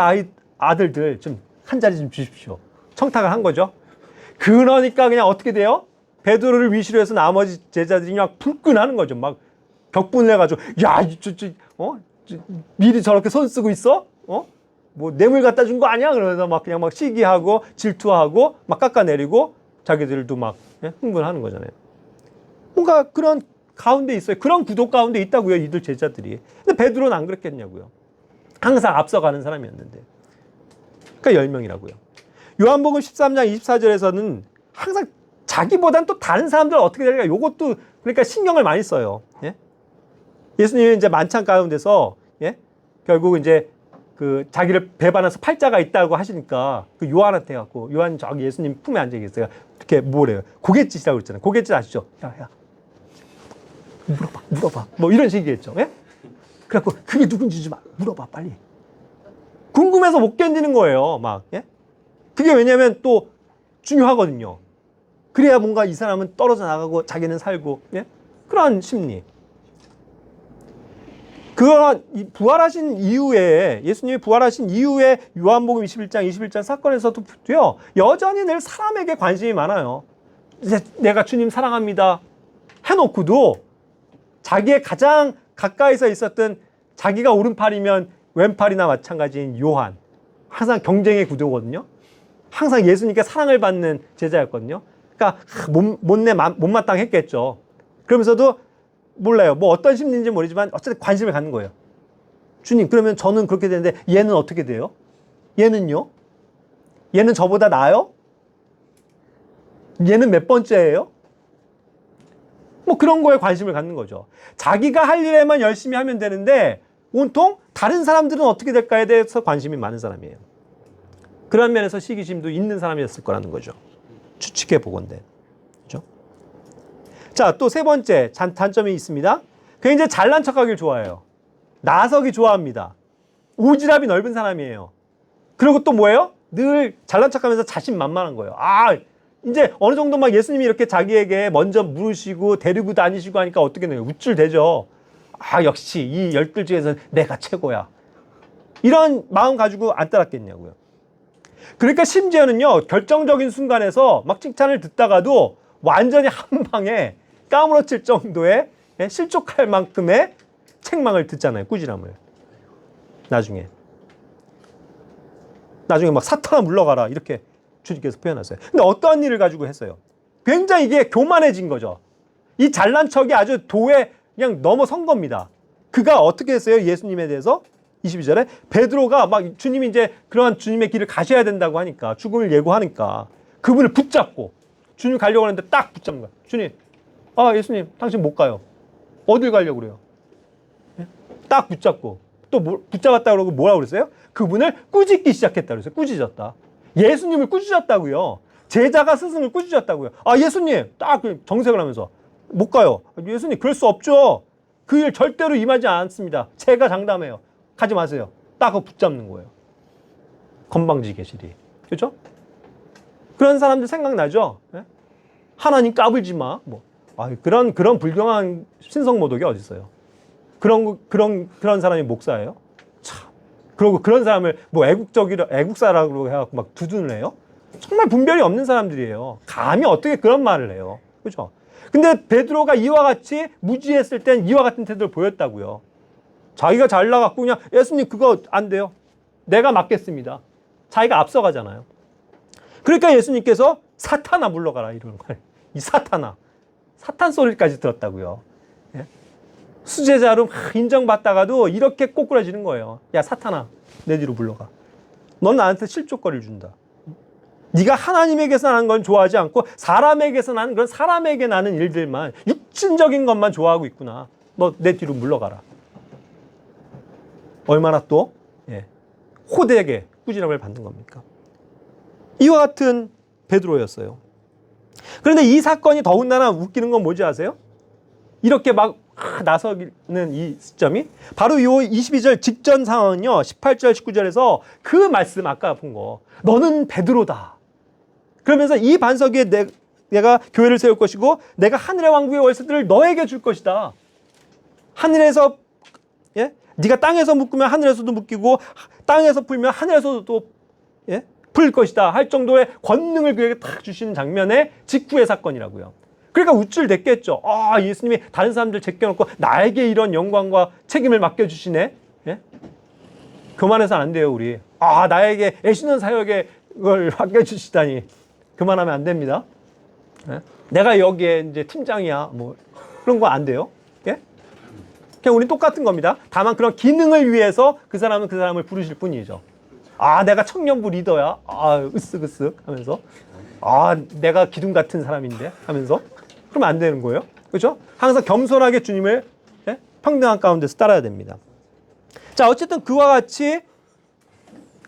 아들들 좀 한 자리 좀 주십시오. 청탁을 한 거죠. 그러니까 그냥 어떻게 돼요? 베드로를 위시로 해서 나머지 제자들이 막 불끈하는 거죠. 막 격분을 해가지고 야, 미리 저렇게 손 쓰고 있어? 뭐 뇌물 갖다 준 거 아니야? 그러면서 막 그냥 막 시기하고 질투하고 막 깎아내리고 자기들도 막 흥분하는 거잖아요. 뭔가 그런 가운데 있어요. 그런 구도 가운데 있다고요. 이들 제자들이. 근데 베드로는 안 그랬겠냐고요. 항상 앞서가는 사람이었는데. 그러니까 10명이라고요. 요한복음 13장 24절에서는 항상 자기보단 또 다른 사람들 어떻게 될까? 요것도 그러니까 신경을 많이 써요. 예? 예수님이 이제 만찬 가운데서 예? 결국 이제 그 자기를 배반해서 팔자가 있다고 하시니까 그 요한한테 갖고 요한 저기 예수님 품에 앉아 계세요. 이렇게 뭐래요? 고갯짓이라고 그랬잖아요. 고갯짓 아시죠? 야, 물어봐. 뭐 이런 식이겠죠. 예? 그래갖고 그게 누군지 좀 물어봐 빨리. 궁금해서 못 견디는 거예요. 막 예? 그게 왜냐면 또 중요하거든요. 그래야 뭔가 이 사람은 떨어져 나가고 자기는 살고 예? 그런 심리. 그런 부활하신 이후에 예수님이 부활하신 이후에 요한복음 21장 사건에서도요 여전히 늘 사람에게 관심이 많아요. 내가 주님 사랑합니다 해놓고도 자기의 가장 가까이서 있었던 자기가 오른팔이면 왼팔이나 마찬가지인 요한 항상 경쟁의 구도거든요. 항상 예수님께 사랑을 받는 제자였거든요. 그러니까 못마땅했겠죠. 그러면서도 몰라요. 뭐 어떤 심리인지 모르지만 어쨌든 관심을 갖는 거예요. 주님, 그러면 저는 그렇게 되는데 얘는 어떻게 돼요? 얘는요? 얘는 저보다 나아요? 얘는 몇 번째예요? 뭐 그런 거에 관심을 갖는 거죠. 자기가 할 일에만 열심히 하면 되는데 온통 다른 사람들은 어떻게 될까에 대해서 관심이 많은 사람이에요. 그런 면에서 시기심도 있는 사람이었을 거라는 거죠. 추측해 보건대. 그렇죠? 자, 또 세 번째 단점이 있습니다. 그게 이제 잘난 척하기를 좋아해요. 나서기 좋아합니다. 오지랖이 넓은 사람이에요. 그리고 또 뭐예요? 늘 잘난 척하면서 자신만만한 거예요. 이제 어느 정도 막 예수님이 이렇게 자기에게 먼저 물으시고 데리고 다니시고 하니까 어떻게 돼요? 우쭐대죠. 역시 이 열둘 중에서는 내가 최고야. 이런 마음 가지고 안 따랐겠냐고요. 그러니까 심지어는요, 결정적인 순간에서 막 칭찬을 듣다가도 완전히 한 방에 까무러칠 정도의 실족할 만큼의 책망을 듣잖아요. 꾸지람을. 나중에 막 사탄아 물러가라 이렇게 주님께서 표현하세요. 근데 어떠한 일을 가지고 했어요? 굉장히 이게 교만해진 거죠. 이 잘난 척이 아주 도에 그냥 넘어선 겁니다. 그가 어떻게 했어요? 예수님에 대해서 22절에 베드로가 막 주님이 이제 그러한 주님의 길을 가셔야 된다고 하니까 죽음을 예고하니까 그분을 붙잡고 주님 가려고 하는데 딱 붙잡는 거야. 주님, 예수님 당신 못 가요. 어딜 가려고 그래요? 딱 붙잡고 또 붙잡았다 그러고 뭐라고 그랬어요? 그분을 꾸짖기 시작했다 그랬어요. 꾸짖었다. 예수님을 꾸짖었다고요. 제자가 스승을 꾸짖었다고요. 예수님 딱 정색을 하면서 못 가요. 예수님 그럴 수 없죠. 그 일 절대로 임하지 않습니다. 제가 장담해요. 가지 마세요. 딱 붙잡는 거예요. 건방지 계시리. 그렇죠? 그런 사람들 생각나죠? 네? 하나님 까불지 마. 그런 불경한 신성 모독이 어디 있어요? 그런 사람이 목사예요? 참. 그리고 그런 사람을 애국사라고 해갖고 막 두둔을 해요? 정말 분별이 없는 사람들이에요. 감히 어떻게 그런 말을 해요? 그렇죠? 근데 베드로가 이와 같이 무지했을 땐 이와 같은 태도를 보였다고요. 자기가 잘 나갔고 그냥 예수님 그거 안 돼요. 내가 맡겠습니다. 자기가 앞서가잖아요. 그러니까 예수님께서 사탄아 물러가라 이러는 거예요. 이 사탄아. 사탄 소리까지 들었다고요. 예? 수제자로 인정받다가도 이렇게 꼬꾸라지는 거예요. 야 사탄아 내 뒤로 물러가. 넌 나한테 실족거리를 준다. 네가 하나님에게서 나는 건 좋아하지 않고 사람에게서 나는 그런 사람에게 나는 일들만 육신적인 것만 좋아하고 있구나. 너 내 뒤로 물러가라. 얼마나 또 호되게 꾸지람을 받는 겁니까? 이와 같은 베드로였어요. 그런데 이 사건이 더군다나 웃기는 건 뭔지 아세요? 이렇게 막 나서는 이 시점이 바로 이 22절 직전 상황은요. 18절 19절에서 그 말씀 아까 본 거 너는 베드로다. 그러면서 이 반석 위에 내가 교회를 세울 것이고 내가 하늘의 왕국의 월세들을 너에게 줄 것이다. 하늘에서 네가 땅에서 묶으면 하늘에서도 묶이고 땅에서 풀면 하늘에서도 또 풀 것이다 할 정도의 권능을 그에게 탁 주시는 장면의 직후의 사건이라고요. 그러니까 우쭐댔겠죠. 아 예수님이 다른 사람들 제껴놓고 나에게 이런 영광과 책임을 맡겨주시네. 그만해서는 안 돼요 우리. 아 나에게 애시는 사역에 그걸 맡겨주시다니 그만하면 안 됩니다. 내가 여기에 이제 팀장이야 뭐 그런 거 안 돼요. 그냥 우린 똑같은 겁니다. 다만 그런 기능을 위해서 그 사람은 그 사람을 부르실 뿐이죠. 아 내가 청년부 리더야. 아 으쓱으쓱 하면서 아 내가 기둥 같은 사람인데 하면서 그러면 안 되는 거예요. 그렇죠? 항상 겸손하게 주님을 평등한 가운데서 따라야 됩니다. 자 어쨌든 그와 같이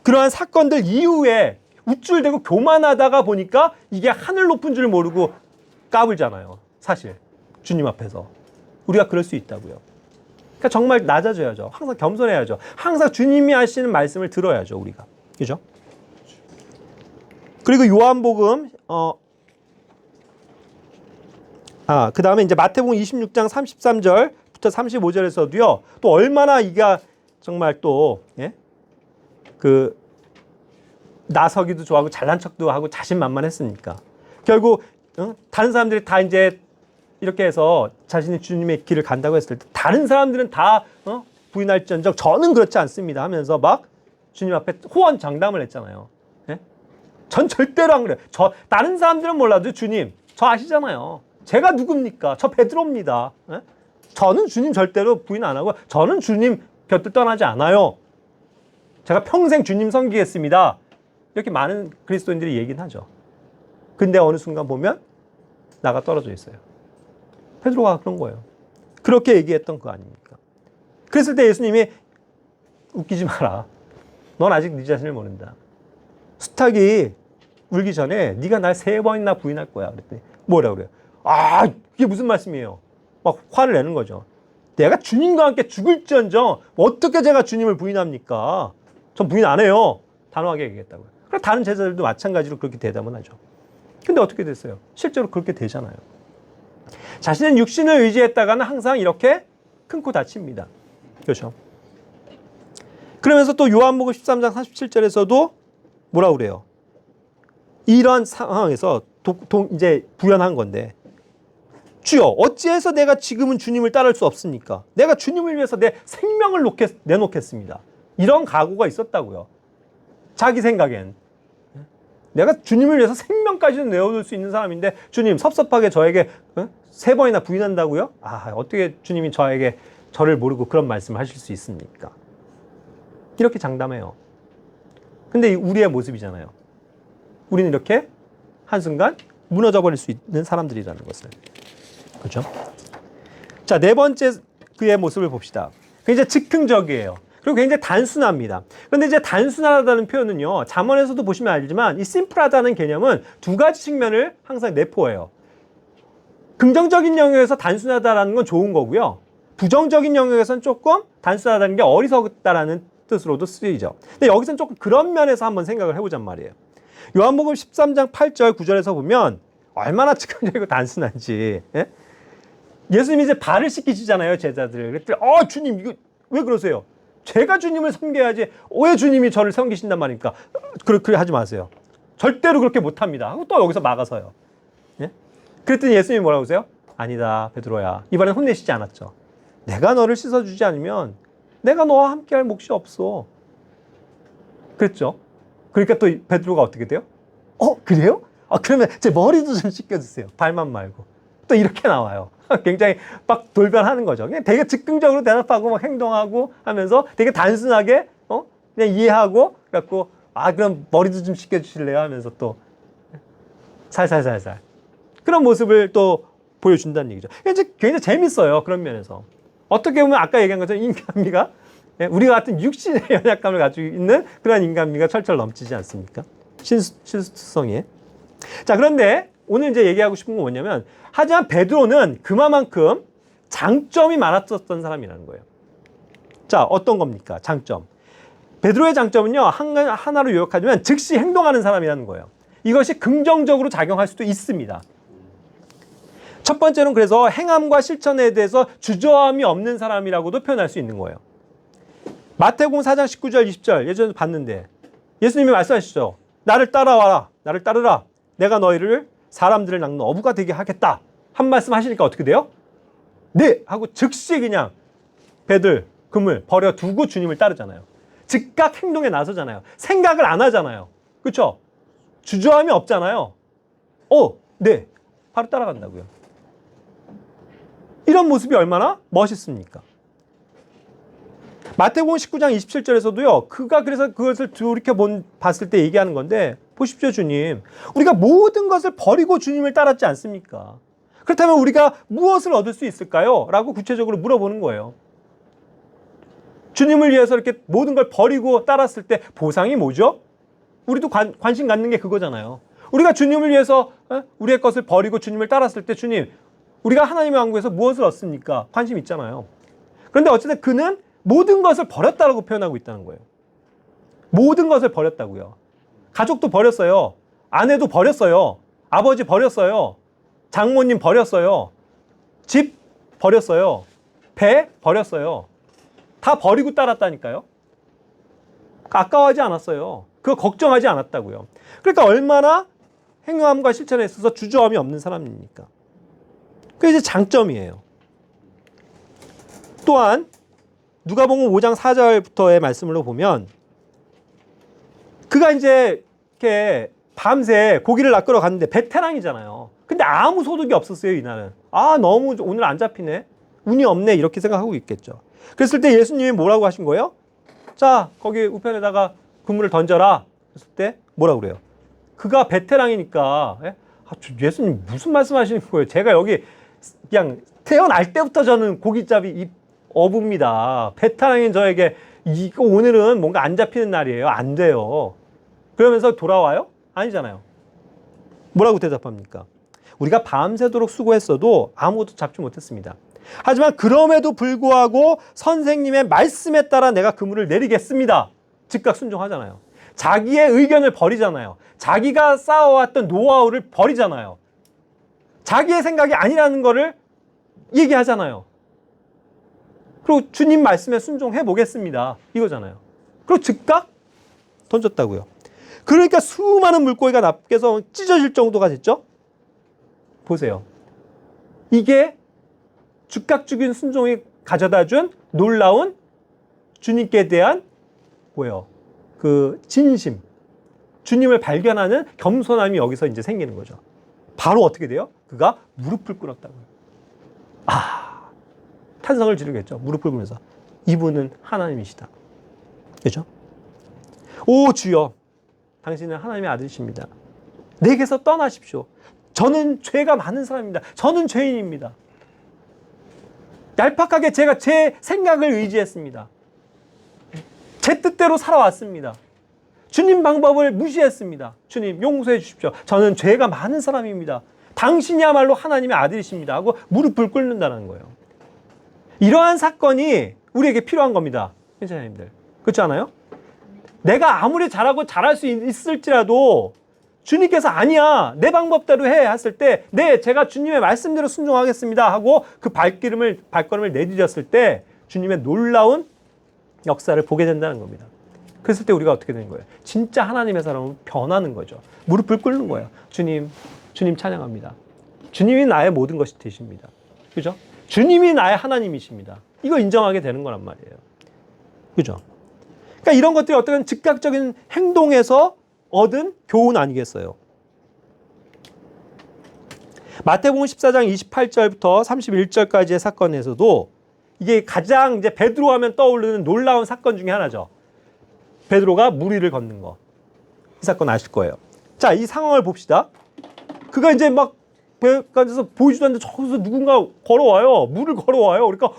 그러한 사건들 이후에 우쭐대고 교만하다가 보니까 이게 하늘 높은 줄 모르고 까불잖아요. 사실 주님 앞에서 우리가 그럴 수 있다고요. 그러니까 정말 낮아져야죠. 항상 겸손해야죠. 항상 주님이 하시는 말씀을 들어야죠. 우리가. 그죠? 그리고 요한복음 그 다음에 이제 마태복음 26장 33절부터 35절에서도요. 또 얼마나 이가 정말 또 그 나서기도 좋아하고 잘난 척도 하고 자신만만했으니까. 결국 다른 사람들이 다 이제 이렇게 해서 자신이 주님의 길을 간다고 했을 때 다른 사람들은 다 부인할지언정 저는 그렇지 않습니다 하면서 막 주님 앞에 호언장담을 했잖아요. 전 절대로 안 그래요. 다른 사람들은 몰라도 주님 저 아시잖아요. 제가 누굽니까? 저 베드로입니다. 저는 주님 절대로 부인 안 하고 저는 주님 곁을 떠나지 않아요. 제가 평생 주님 섬기겠습니다. 이렇게 많은 그리스도인들이 얘기는 하죠. 근데 어느 순간 보면 나가 떨어져 있어요. 베드로가 그런 거예요. 그렇게 얘기했던 거 아닙니까? 그랬을 때 예수님이 웃기지 마라. 넌 아직 네 자신을 모른다. 수탉이 울기 전에 네가 날 3번이나 부인할 거야. 그랬더니 뭐라 그래요? 아 이게 무슨 말씀이에요? 막 화를 내는 거죠. 내가 주님과 함께 죽을지언정 어떻게 제가 주님을 부인합니까? 전 부인 안 해요. 단호하게 얘기했다고요. 그럼 다른 제자들도 마찬가지로 그렇게 대답은 하죠. 근데 어떻게 됐어요? 실제로 그렇게 되잖아요. 자신은 육신을 의지했다가는 항상 이렇게 큰 코 다칩니다. 그렇죠? 그러면서 또 요한복음 13장 37절에서도 뭐라 그래요? 이런 상황에서 이제 부연한 건데 주여 어찌해서 내가 지금은 주님을 따를 수 없습니까? 내가 주님을 위해서 내 생명을 내놓겠습니다. 이런 각오가 있었다고요. 자기 생각엔. 내가 주님을 위해서 생명까지는 내어둘 수 있는 사람인데 주님 섭섭하게 저에게 3번이나 부인한다고요? 아 어떻게 주님이 저를 모르고 그런 말씀을 하실 수 있습니까? 이렇게 장담해요. 근데 우리의 모습이잖아요. 우리는 이렇게 한순간 무너져 버릴 수 있는 사람들이라는 것을. 그렇죠? 자, 4번째 그의 모습을 봅시다. 굉장히 즉흥적이에요. 그리고 굉장히 단순합니다. 그런데 이제 단순하다는 표현은요, 잠언에서도 보시면 알지만 이 심플하다는 개념은 2가지 측면을 항상 내포해요. 긍정적인 영역에서 단순하다라는 건 좋은 거고요. 부정적인 영역에서는 조금 단순하다는 게 어리석다라는 뜻으로도 쓰이죠. 근데 여기서는 조금 그런 면에서 한번 생각을 해보잔 말이에요. 요한복음 13장 8절 9절에서 보면 얼마나 즉흥적이고 단순한지. 예수님이 이제 발을 씻기시잖아요, 제자들. 그랬더니 주님 이거 왜 그러세요? 제가 주님을 섬겨야지 왜 주님이 저를 섬기신단 말입니까? 그렇게 하지 마세요. 절대로 그렇게 못합니다. 하고 또 여기서 막아서요. 그랬더니 예수님이 뭐라고 하세요? 아니다 베드로야. 이번엔 혼내시지 않았죠. 내가 너를 씻어주지 않으면 내가 너와 함께할 몫이 없어. 그랬죠. 그러니까 또 베드로가 어떻게 돼요? 그래요? 그러면 제 머리도 좀 씻겨주세요. 발만 말고. 또 이렇게 나와요. 굉장히 막 돌변하는 거죠. 그냥 되게 즉흥적으로 대답하고 막 행동하고 하면서 되게 단순하게 그냥 이해하고 그래갖고 그럼 머리도 좀 씻겨주실래요? 하면서 또 살살살살 그런 모습을 또 보여준다는 얘기죠. 이제 굉장히 재밌어요. 그런 면에서. 어떻게 보면 아까 얘기한 것처럼 인간미가 우리가 같은 육신의 연약감을 가지고 있는 그런 인간미가 철철 넘치지 않습니까? 실수성에. 자, 그런데 오늘 이제 얘기하고 싶은 건 뭐냐면 하지만 베드로는 그만큼 장점이 많았었던 사람이라는 거예요. 자, 어떤 겁니까? 장점. 베드로의 장점은요. 하나로 요약하자면 즉시 행동하는 사람이라는 거예요. 이것이 긍정적으로 작용할 수도 있습니다. 첫 번째는 그래서 행함과 실천에 대해서 주저함이 없는 사람이라고도 표현할 수 있는 거예요. 마태복음 4장 19절 20절 예전에 봤는데 예수님이 말씀하시죠. 나를 따라와라. 나를 따르라. 내가 너희를 사람들을 낚는 어부가 되게 하겠다. 한 말씀 하시니까 어떻게 돼요? 네! 하고 즉시 그냥 배들, 그물 버려두고 주님을 따르잖아요. 즉각 행동에 나서잖아요. 생각을 안 하잖아요. 그렇죠? 주저함이 없잖아요. 네. 바로 따라간다고요. 이런 모습이 얼마나 멋있습니까? 마태복음 19장 27절에서도요. 그가 그래서 그것을 돌이켜 봤을 때 얘기하는 건데 보십시오 주님. 우리가 모든 것을 버리고 주님을 따랐지 않습니까? 그렇다면 우리가 무엇을 얻을 수 있을까요? 라고 구체적으로 물어보는 거예요. 주님을 위해서 이렇게 모든 걸 버리고 따랐을 때 보상이 뭐죠? 우리도 관심 갖는 게 그거잖아요. 우리가 주님을 위해서 우리의 것을 버리고 주님을 따랐을 때 주님, 우리가 하나님의 왕국에서 무엇을 얻습니까? 관심 있잖아요. 그런데 어쨌든 그는 모든 것을 버렸다고 표현하고 있다는 거예요. 모든 것을 버렸다고요. 가족도 버렸어요. 아내도 버렸어요. 아버지 버렸어요. 장모님 버렸어요. 집 버렸어요. 배 버렸어요. 다 버리고 따랐다니까요. 아까워하지 않았어요. 그거 걱정하지 않았다고요. 그러니까 얼마나 행함과 실천에 있어서 주저함이 없는 사람입니까? 그게 이제 장점이에요. 또한 누가복음 5장 4절부터의 말씀으로 보면 그가 이제 이렇게 밤새 고기를 낚으러 갔는데 베테랑이잖아요. 근데 아무 소득이 없었어요, 이날은. 너무 오늘 안 잡히네. 운이 없네. 이렇게 생각하고 있겠죠. 그랬을 때 예수님이 뭐라고 하신 거예요? 자, 거기 우편에다가 그물을 던져라. 그랬을 때 뭐라고 그래요? 그가 베테랑이니까 예수님 무슨 말씀하시는 거예요? 제가 여기 그냥 태어날 때부터 저는 고깃잡이 어부입니다. 베테랑인 저에게 이거 오늘은 뭔가 안 잡히는 날이에요. 안 돼요. 그러면서 돌아와요? 아니잖아요. 뭐라고 대답합니까? 우리가 밤새도록 수고했어도 아무것도 잡지 못했습니다. 하지만 그럼에도 불구하고 선생님의 말씀에 따라 내가 그물을 내리겠습니다. 즉각 순종하잖아요. 자기의 의견을 버리잖아요. 자기가 쌓아왔던 노하우를 버리잖아요. 자기의 생각이 아니라는 거를 얘기하잖아요. 그리고 주님 말씀에 순종해 보겠습니다. 이거잖아요. 그리고 즉각 던졌다고요. 그러니까 수많은 물고기가 납께서 찢어질 정도가 됐죠. 보세요. 이게 즉각적인 순종이 가져다준 놀라운 주님께 대한 뭐예요? 그 진심, 주님을 발견하는 겸손함이 여기서 이제 생기는 거죠. 바로 어떻게 돼요? 그가 무릎을 꿇었다고요. 탄성을 지르겠죠. 무릎을 꿇으면서 이분은 하나님이시다. 그렇죠? 오 주여, 당신은 하나님의 아들이십니다. 내게서 떠나십시오. 저는 죄가 많은 사람입니다. 저는 죄인입니다. 얄팍하게 제가 제 생각을 의지했습니다. 제 뜻대로 살아왔습니다. 주님 방법을 무시했습니다. 주님 용서해 주십시오. 저는 죄가 많은 사람입니다. 당신이야말로 하나님의 아들이십니다. 하고 무릎을 꿇는다는 거예요. 이러한 사건이 우리에게 필요한 겁니다. 선생님들. 그렇지 않아요? 내가 아무리 잘하고 잘할 수 있을지라도 주님께서 아니야, 내 방법대로 해 했을 때 네, 제가 주님의 말씀대로 순종하겠습니다 하고 그 발걸음을 내디뎠을 때 주님의 놀라운 역사를 보게 된다는 겁니다. 그랬을 때 우리가 어떻게 되는 거예요? 진짜 하나님의 사람은 변하는 거죠. 무릎을 꿇는 거예요. 주님 찬양합니다. 주님이 나의 모든 것이 되십니다. 그죠? 주님이 나의 하나님이십니다. 이거 인정하게 되는 거란 말이에요. 그죠? 그러니까 이런 것들이 어떤 즉각적인 행동에서 얻은 교훈 아니겠어요? 마태복음 14장 28절부터 31절까지의 사건에서도 이게 가장 이제 베드로 하면 떠오르는 놀라운 사건 중에 하나죠. 베드로가 무리를 걷는 거. 이 사건 아실 거예요. 자, 이 상황을 봅시다. 그가 이제 막 배에서 보이지도 않는데 저기서 누군가 걸어와요. 물을 걸어와요. 그러니까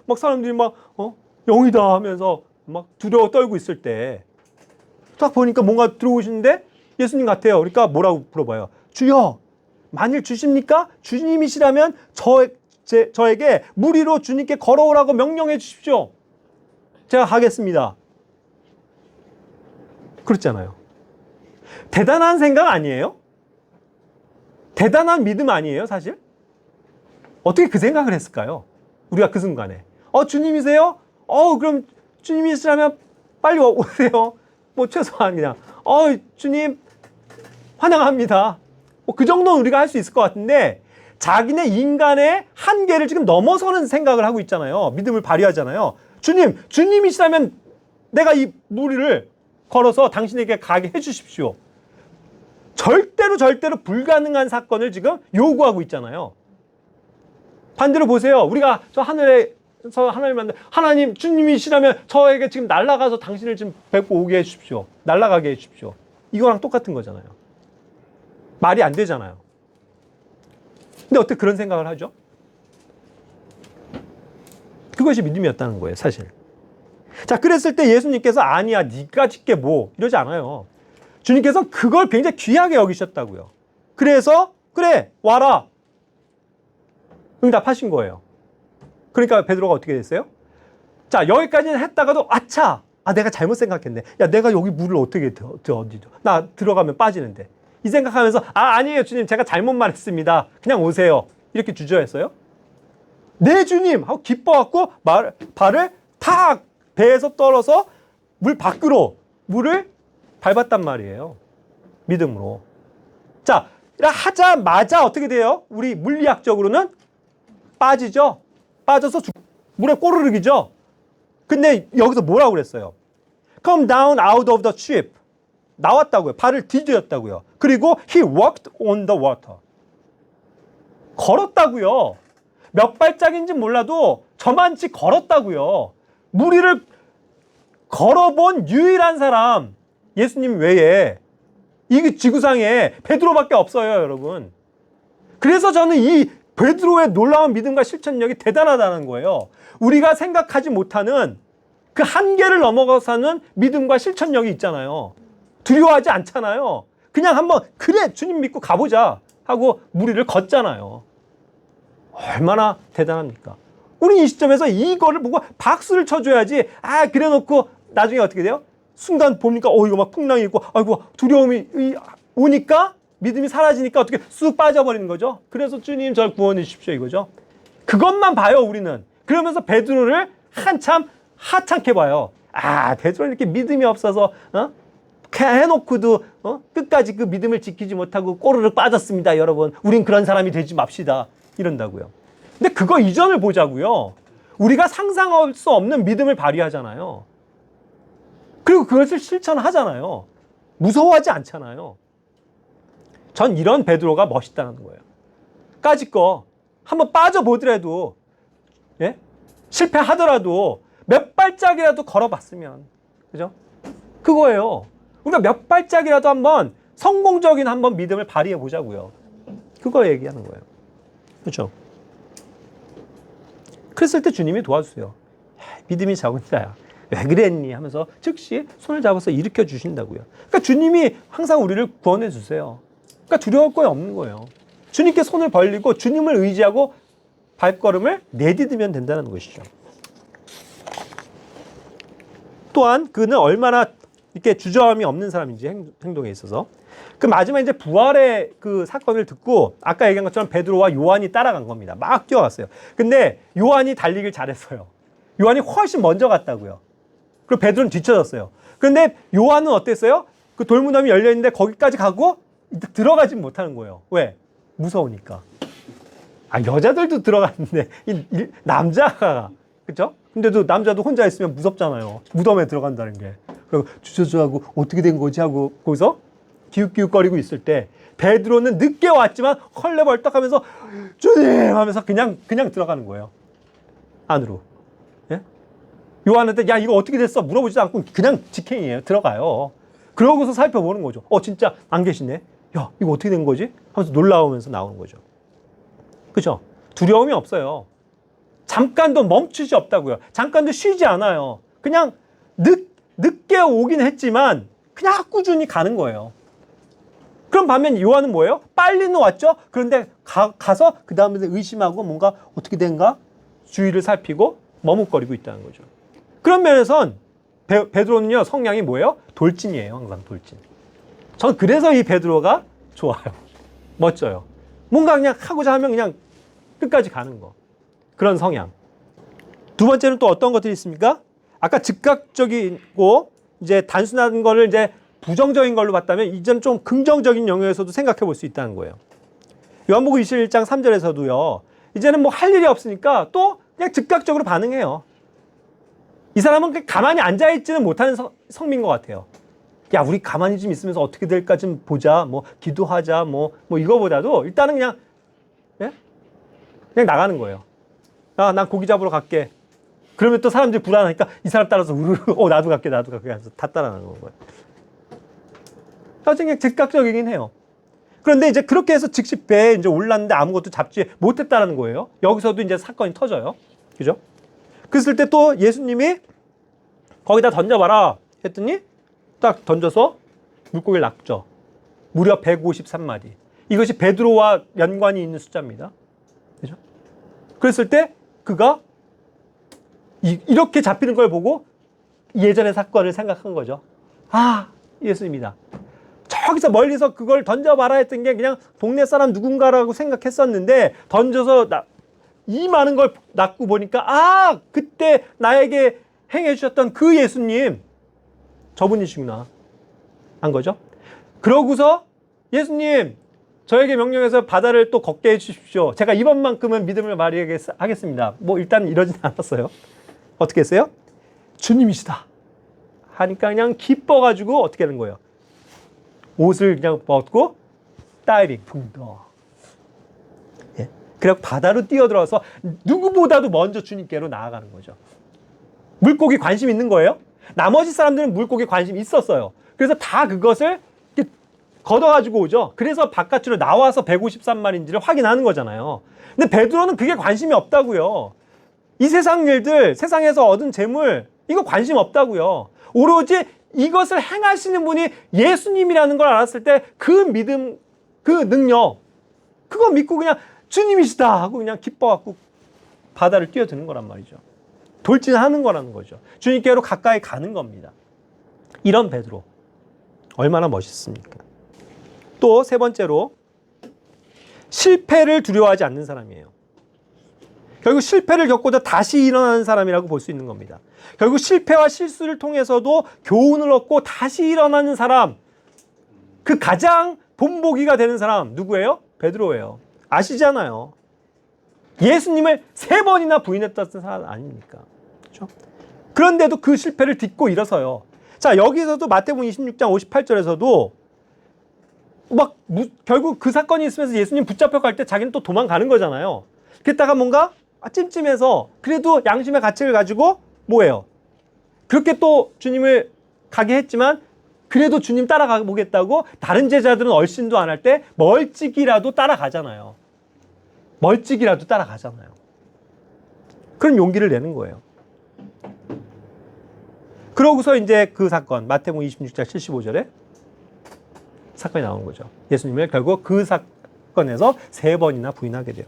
막 사람들이 막 영이다 하면서 막 두려워 떨고 있을 때 딱 보니까 뭔가 들어오시는데 예수님 같아요. 그러니까 뭐라고 물어봐요. 주여, 만일 주십니까? 주님이시라면 저에게 물 위로 주님께 걸어오라고 명령해 주십시오. 제가 하겠습니다. 그렇잖아요. 대단한 생각 아니에요? 대단한 믿음 아니에요, 사실? 어떻게 그 생각을 했을까요? 우리가 그 순간에. 주님이세요? 그럼 주님이시라면 빨리 오세요. 뭐 최소한 그냥 주님 환영합니다. 그 정도는 우리가 할 수 있을 것 같은데 자기네 인간의 한계를 지금 넘어서는 생각을 하고 있잖아요. 믿음을 발휘하잖아요. 주님이시라면 내가 이 무리를 걸어서 당신에게 가게 해주십시오. 절대로 불가능한 사건을 지금 요구하고 있잖아요. 반대로 보세요. 우리가 저 하늘에서 하나님 만나 하나님 주님이시라면 저에게 지금 날아가서 당신을 지금 뵙고 오게 해주십시오. 날아가게 해주십시오. 이거랑 똑같은 거잖아요. 말이 안 되잖아요. 근데 어떻게 그런 생각을 하죠? 그것이 믿음이었다는 거예요, 사실. 자, 그랬을 때 예수님께서 아니야, 네가 짓게 뭐 이러지 않아요. 주님께서 그걸 굉장히 귀하게 여기셨다고요. 그래서 그래 와라 응답하신 거예요. 그러니까 베드로가 어떻게 됐어요? 자, 여기까지는 했다가도 아차, 내가 잘못 생각했네. 야, 내가 여기 물을 어떻게 나 들어가면 빠지는데. 이 생각하면서 아니에요 주님, 제가 잘못 말했습니다. 그냥 오세요. 이렇게 주저했어요? 네 주님 하고 기뻐갖고 발을 탁 배에서 떨어서 물 밖으로 물을 밟았단 말이에요. 믿음으로. 자, 하자마자 어떻게 돼요? 우리 물리학적으로는 빠지죠. 빠져서 물에 꼬르륵이죠. 근데 여기서 뭐라고 그랬어요? Come down out of the ship. 나왔다고요. 발을 디뎠다고요. 그리고 he walked on the water. 걸었다고요. 몇 발짝인지 몰라도 저만치 걸었다고요. 물 위를 걸어본 유일한 사람 예수님 외에 이 지구상에 베드로밖에 없어요, 여러분. 그래서 저는 이 베드로의 놀라운 믿음과 실천력이 대단하다는 거예요. 우리가 생각하지 못하는 그 한계를 넘어가서는 믿음과 실천력이 있잖아요. 두려워하지 않잖아요. 그냥 한번 그래 주님 믿고 가보자 하고 무리를 걷잖아요. 얼마나 대단합니까? 우리 이 시점에서 이거를 보고 박수를 쳐줘야지. 그래 놓고 나중에 어떻게 돼요? 순간 보니까 이거 막 풍랑이 있고 아이고 두려움이 오니까 믿음이 사라지니까 어떻게 쑥 빠져버리는 거죠. 그래서 주님 저를 구원해 주십시오 이거죠. 그것만 봐요 우리는. 그러면서 베드로를 한참 하찮게 봐요. 베드로 이렇게 믿음이 없어서 해놓고도 끝까지 그 믿음을 지키지 못하고 꼬르륵 빠졌습니다 여러분. 우린 그런 사람이 되지 맙시다 이런다고요. 근데 그거 이전을 보자고요. 우리가 상상할 수 없는 믿음을 발휘하잖아요. 그리고 그것을 실천하잖아요. 무서워하지 않잖아요. 전 이런 베드로가 멋있다는 거예요. 까짓 거 한번 빠져보더라도 실패하더라도 몇 발짝이라도 걸어봤으면 그죠? 그거예요. 우리가 몇 발짝이라도 한번 성공적인 한번 믿음을 발휘해 보자고요. 그거 얘기하는 거예요. 그렇죠? 그랬을 때 주님이 도와주세요. 믿음이 적은 자야. 왜 그랬니? 하면서 즉시 손을 잡아서 일으켜 주신다고요. 그러니까 주님이 항상 우리를 구원해 주세요. 그러니까 두려울 거 없는 거예요. 주님께 손을 벌리고 주님을 의지하고 발걸음을 내디디면 된다는 것이죠. 또한 그는 얼마나 이렇게 주저함이 없는 사람인지 행동에 있어서. 그 마지막에 이제 부활의 그 사건을 듣고 아까 얘기한 것처럼 베드로와 요한이 따라간 겁니다. 막 뛰어갔어요. 근데 요한이 달리길 잘했어요. 요한이 훨씬 먼저 갔다고요. 그리고 베드로는 뒤쳐졌어요. 그런데 요한은 어땠어요? 그 돌무덤이 열려있는데 거기까지 가고 들어가진 못하는 거예요. 왜? 무서우니까. 여자들도 들어갔는데 남자가 그죠? 근데도 남자도 혼자 있으면 무섭잖아요. 무덤에 들어간다는 게. 그리고 주저주저하고 어떻게 된 거지 하고 거기서 기웃기웃거리고 있을 때 베드로는 늦게 왔지만 헐레벌떡하면서 주님 하면서 그냥 들어가는 거예요. 안으로. 예? 요한한테 야 이거 어떻게 됐어? 물어보지도 않고 그냥 직행이에요. 들어가요. 그러고서 살펴보는 거죠. 진짜 안 계시네. 야 이거 어떻게 된 거지? 하면서 놀라우면서 나오는 거죠. 그죠? 두려움이 없어요. 잠깐도 멈추지 없다고요. 잠깐도 쉬지 않아요. 그냥 늦게 오긴 했지만 그냥 꾸준히 가는 거예요. 그럼 반면 요한은 뭐예요? 빨리는 왔죠? 그런데 가서 그 다음에 의심하고 뭔가 어떻게 된가? 주위를 살피고 머뭇거리고 있다는 거죠. 그런 면에선 베드로는요, 성향이 뭐예요? 돌진이에요. 항상 돌진. 전 그래서 이 베드로가 좋아요. 멋져요. 뭔가 그냥 하고자 하면 그냥 끝까지 가는 거. 그런 성향. 두 번째는 또 어떤 것들이 있습니까? 아까 즉각적이고 이제 단순한 거를 이제 부정적인 걸로 봤다면 이제는 좀 긍정적인 영역에서도 생각해 볼 수 있다는 거예요. 요한복음 21장 3절에서도요. 이제는 뭐 할 일이 없으니까 또 그냥 즉각적으로 반응해요. 이 사람은 가만히 앉아있지는 못하는 성민 것 같아요. 야, 우리 가만히 좀 있으면서 어떻게 될까 좀 보자. 뭐 기도하자. 뭐 이거보다도 일단은 그냥 예? 그냥 나가는 거예요. 난 고기 잡으러 갈게. 그러면 또 사람들이 불안하니까 이 사람 따라서 우르르 나도 갈게 해서 다 따라가는 거예요. 그냥 즉각적이긴 해요. 그런데 이제 그렇게 해서 즉시 배에 이제 올랐는데 아무것도 잡지 못했다는 거예요. 여기서도 이제 사건이 터져요. 그죠? 그랬을 때 또 예수님이 거기다 던져봐라 했더니 딱 던져서 물고기를 낚죠. 무려 153마리. 이것이 베드로와 연관이 있는 숫자입니다. 그죠? 그랬을 때 그가 이렇게 잡히는 걸 보고 예전의 사건을 생각한 거죠. 예수님이다. 저기서 멀리서 그걸 던져봐라 했던 게 그냥 동네 사람 누군가라고 생각했었는데 던져서 이 많은 걸 낚고 보니까 그때 나에게 행해 주셨던 그 예수님 저분이시구나 한 거죠. 그러고서 예수님 저에게 명령해서 바다를 또 걷게 해 주십시오. 제가 이번만큼은 믿음을 발휘하겠습니다. 뭐 일단 이러진 않았어요. 어떻게 했어요? 주님이시다 하니까 그냥 기뻐가지고 어떻게 하는 거예요? 옷을 그냥 벗고 다이빙 풍덩. 예? 그래서 바다로 뛰어들어서 누구보다도 먼저 주님께로 나아가는 거죠. 물고기 관심 있는 거예요? 나머지 사람들은 물고기 관심 있었어요. 그래서 다 그것을 걷어가지고 오죠. 그래서 바깥으로 나와서 153마리인지를 확인하는 거잖아요. 근데 베드로는 그게 관심이 없다고요. 이 세상 일들, 세상에서 얻은 재물, 이거 관심 없다고요. 오로지 이것을 행하시는 분이 예수님이라는 걸 알았을 때 그 믿음, 그 능력, 그거 믿고 그냥 주님이시다 하고 그냥 기뻐갖고 바다를 뛰어드는 거란 말이죠. 돌진하는 거라는 거죠. 주님께로 가까이 가는 겁니다. 이런 베드로 얼마나 멋있습니까? 또 세 번째로 실패를 두려워하지 않는 사람이에요. 결국 실패를 겪고도 다시 일어나는 사람이라고 볼 수 있는 겁니다. 결국 실패와 실수를 통해서도 교훈을 얻고 다시 일어나는 사람, 그 가장 본보기가 되는 사람 누구예요? 베드로예요. 아시잖아요. 예수님을 3번이나 부인했던 사람 아닙니까? 그렇죠? 그런데도 그 실패를 딛고 일어서요. 자, 여기서도 마태복음 26장 58절에서도 결국 그 사건이 있으면서 예수님 붙잡혀 갈 때 자기는 또 도망가는 거잖아요. 그랬다가 뭔가 찜찜해서 그래도 양심의 가책을 가지고 뭐예요? 그렇게 또 주님을 가게 했지만 그래도 주님 따라가 보겠다고 다른 제자들은 얼씬도 안 할 때 멀찍이라도 따라가잖아요. 멀찍이라도 따라가잖아요. 그런 용기를 내는 거예요. 그러고서 이제 그 사건 마태복음 26장 75절에 사건이 나온 거죠. 예수님을 결국 그 사건에서 3번이나 부인하게 돼요.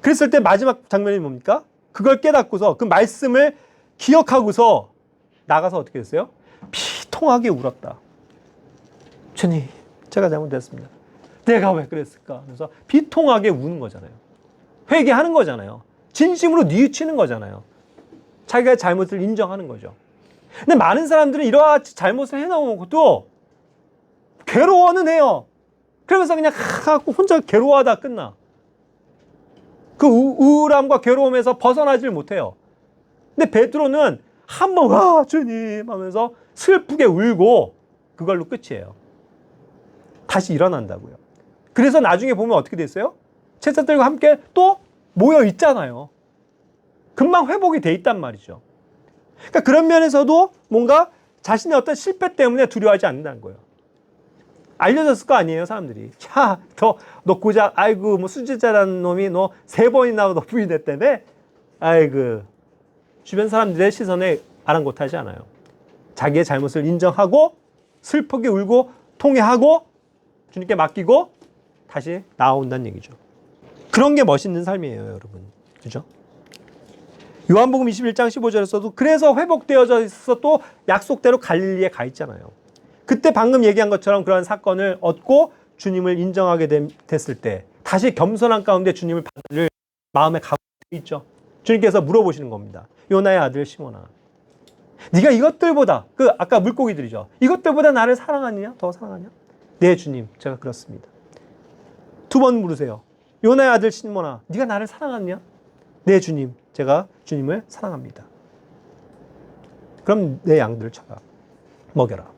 그랬을 때 마지막 장면이 뭡니까? 그걸 깨닫고서 그 말씀을 기억하고서 나가서 어떻게 했어요? 비통하게 울었다. 주님, 제가 잘못했습니다. 내가 왜 그랬을까? 그래서 비통하게 우는 거잖아요. 회개하는 거잖아요. 진심으로 뉘우치는 거잖아요. 자기가 잘못을 인정하는 거죠. 근데 많은 사람들은 이러한 잘못을 해놓은 것도 괴로워는 해요. 그러면서 그냥 혼자 괴로워하다 끝나. 그 우울함과 괴로움에서 벗어나질 못해요. 근데 베드로는 한번 와 주님 하면서 슬프게 울고 그걸로 끝이에요. 다시 일어난다고요. 그래서 나중에 보면 어떻게 됐어요? 제자들과 함께 또 모여 있잖아요. 금방 회복이 돼 있단 말이죠. 그러니까 그런 면에서도 뭔가 자신의 어떤 실패 때문에 두려워하지 않는다는 거예요. 알려졌을 거 아니에요, 사람들이. 야, 너 고작, 아이고, 뭐 수지자라는 놈이 너 3번이나 너 부인했다며? 아이고. 주변 사람들의 시선에 아랑곳하지 않아요. 자기의 잘못을 인정하고, 슬프게 울고, 통회하고, 주님께 맡기고, 다시 나아온다는 얘기죠. 그런 게 멋있는 삶이에요, 여러분. 그죠? 요한복음 21장 15절에서도 그래서 회복되어져 있어서 또 약속대로 갈릴리에 가 있잖아요. 그때 방금 얘기한 것처럼 그런 사건을 얻고 주님을 인정하게 됐을 때 다시 겸손한 가운데 주님을 받을 마음에 가고 있죠. 주님께서 물어보시는 겁니다. 요나의 아들 시몬아, 네가 이것들보다, 아까 물고기들이죠. 이것들보다 나를 사랑하느냐? 더 사랑하냐? 네, 주님, 제가 그렇습니다. 2번 물으세요. 요나의 아들 시몬아, 네가 나를 사랑하느냐? 네, 주님, 제가 주님을 사랑합니다. 그럼 내 양들을 쳐라, 먹여라.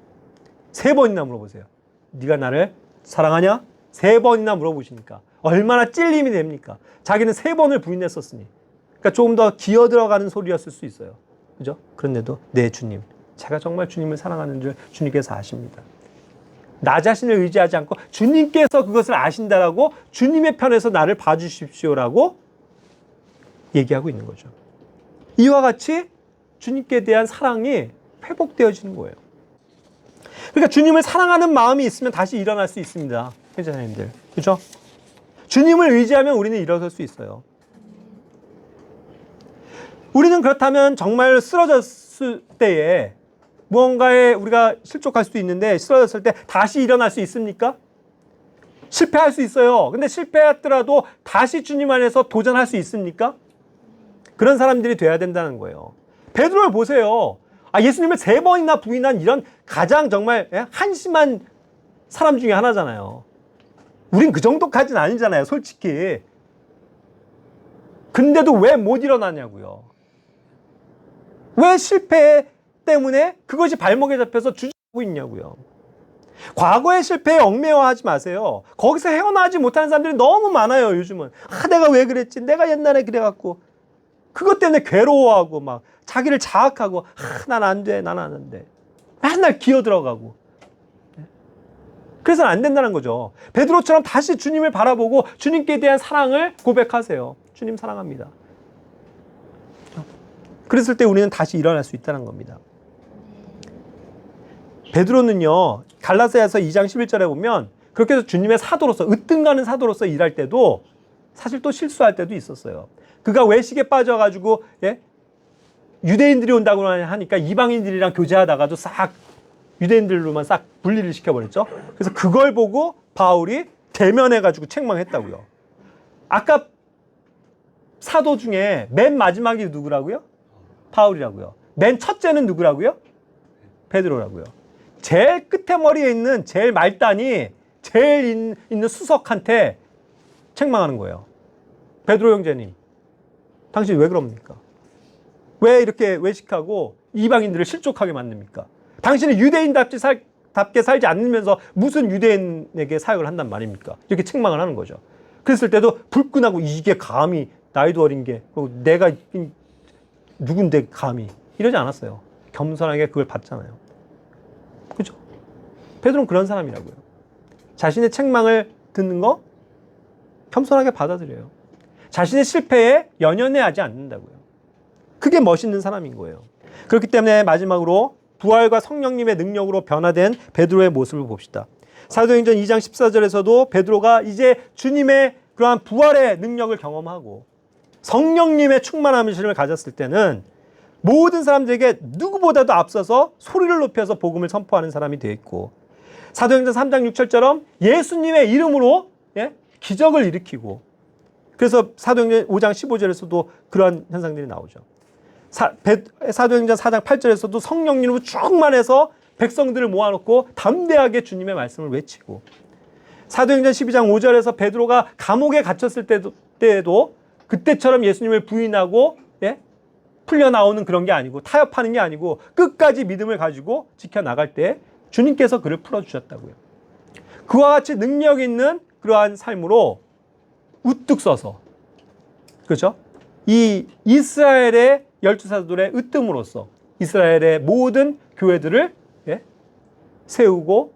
3번이나 물어보세요. 네가 나를 사랑하냐? 3번이나 물어보시니까 얼마나 찔림이 됩니까? 자기는 3번을 부인했었으니. 그러니까 조금 더 기어 들어가는 소리였을 수 있어요. 그죠? 그런데도 네, 주님, 제가 정말 주님을 사랑하는 줄 주님께서 아십니다. 나 자신을 의지하지 않고 주님께서 그것을 아신다라고 주님의 편에서 나를 봐주십시오라고 얘기하고 있는 거죠. 이와 같이 주님께 대한 사랑이 회복되어지는 거예요. 그러니까 주님을 사랑하는 마음이 있으면 다시 일어날 수 있습니다. 회장님들. 그렇죠? 주님을 의지하면 우리는 일어설 수 있어요. 우리는 그렇다면 정말 쓰러졌을 때에 무언가에 우리가 실족할 수도 있는데 쓰러졌을 때 다시 일어날 수 있습니까? 실패할 수 있어요. 근데 실패했더라도 다시 주님 안에서 도전할 수 있습니까? 그런 사람들이 돼야 된다는 거예요. 베드로를 보세요. 예수님을 3번이나 부인한 이런 가장 정말 한심한 사람 중에 하나잖아요. 우린 그 정도까지는 아니잖아요, 솔직히. 근데도 왜 못 일어나냐고요. 왜 실패 때문에 그것이 발목에 잡혀서 주저하고 있냐고요. 과거의 실패에 얽매여하지 마세요. 거기서 헤어나지 못하는 사람들이 너무 많아요, 요즘은. 내가 왜 그랬지? 내가 옛날에 그래갖고. 그것 때문에 괴로워하고 막 자기를 자학하고 난 안 돼, 난 안 돼. 맨날 기어들어가고. 그래서는 안 된다는 거죠. 베드로처럼 다시 주님을 바라보고 주님께 대한 사랑을 고백하세요. 주님 사랑합니다. 그랬을 때 우리는 다시 일어날 수 있다는 겁니다. 베드로는요, 갈라디아서 2장 11절에 보면 그렇게 해서 주님의 사도로서, 으뜸가는 사도로서 일할 때도 사실 또 실수할 때도 있었어요. 그가 외식에 빠져가지고 유대인들이 온다고 하니까 이방인들이랑 교제하다가도 싹 유대인들로만 싹 분리를 시켜버렸죠. 그래서 그걸 보고 바울이 대면해가지고 책망했다고요. 아까 사도 중에 맨 마지막이 누구라고요? 바울이라고요. 맨 첫째는 누구라고요? 베드로라고요. 제일 끝에 머리에 있는 제일 말단이 제일 있는 수석한테 책망하는 거예요. 베드로 형제님, 당신 왜 그럽니까? 왜 이렇게 외식하고 이방인들을 실족하게 만듭니까? 당신은 유대인답게 살지 않으면서 무슨 유대인에게 사역을 한단 말입니까? 이렇게 책망을 하는 거죠. 그랬을 때도 불끈하고 이게 감히 나이도 어린 게 내가 누군데 감히 이러지 않았어요. 겸손하게 그걸 받잖아요. 그죠? 베드로는 그런 사람이라고요. 자신의 책망을 듣는 거 겸손하게 받아들여요. 자신의 실패에 연연해하지 않는다고요. 그게 멋있는 사람인 거예요. 그렇기 때문에 마지막으로 부활과 성령님의 능력으로 변화된 베드로의 모습을 봅시다. 사도행전 2장 14절에서도 베드로가 이제 주님의 그러한 부활의 능력을 경험하고 성령님의 충만함을 가졌을 때는 모든 사람들에게 누구보다도 앞서서 소리를 높여서 복음을 선포하는 사람이 되어 있고, 사도행전 3장 6절처럼 예수님의 이름으로 기적을 일으키고, 그래서 사도행전 5장 15절에서도 그러한 현상들이 나오죠. 사도행전 4장 8절에서도 성령님으로 충만해서 백성들을 모아놓고 담대하게 주님의 말씀을 외치고, 사도행전 12장 5절에서 베드로가 감옥에 갇혔을 때에도 그때처럼 예수님을 부인하고 예? 풀려 나오는 그런 게 아니고 타협하는 게 아니고 끝까지 믿음을 가지고 지켜나갈 때 주님께서 그를 풀어주셨다고요. 그와 같이 능력 있는 그러한 삶으로 우뚝 서서 그렇죠? 이 이스라엘의 12사도들의 으뜸으로써 이스라엘의 모든 교회들을 예? 세우고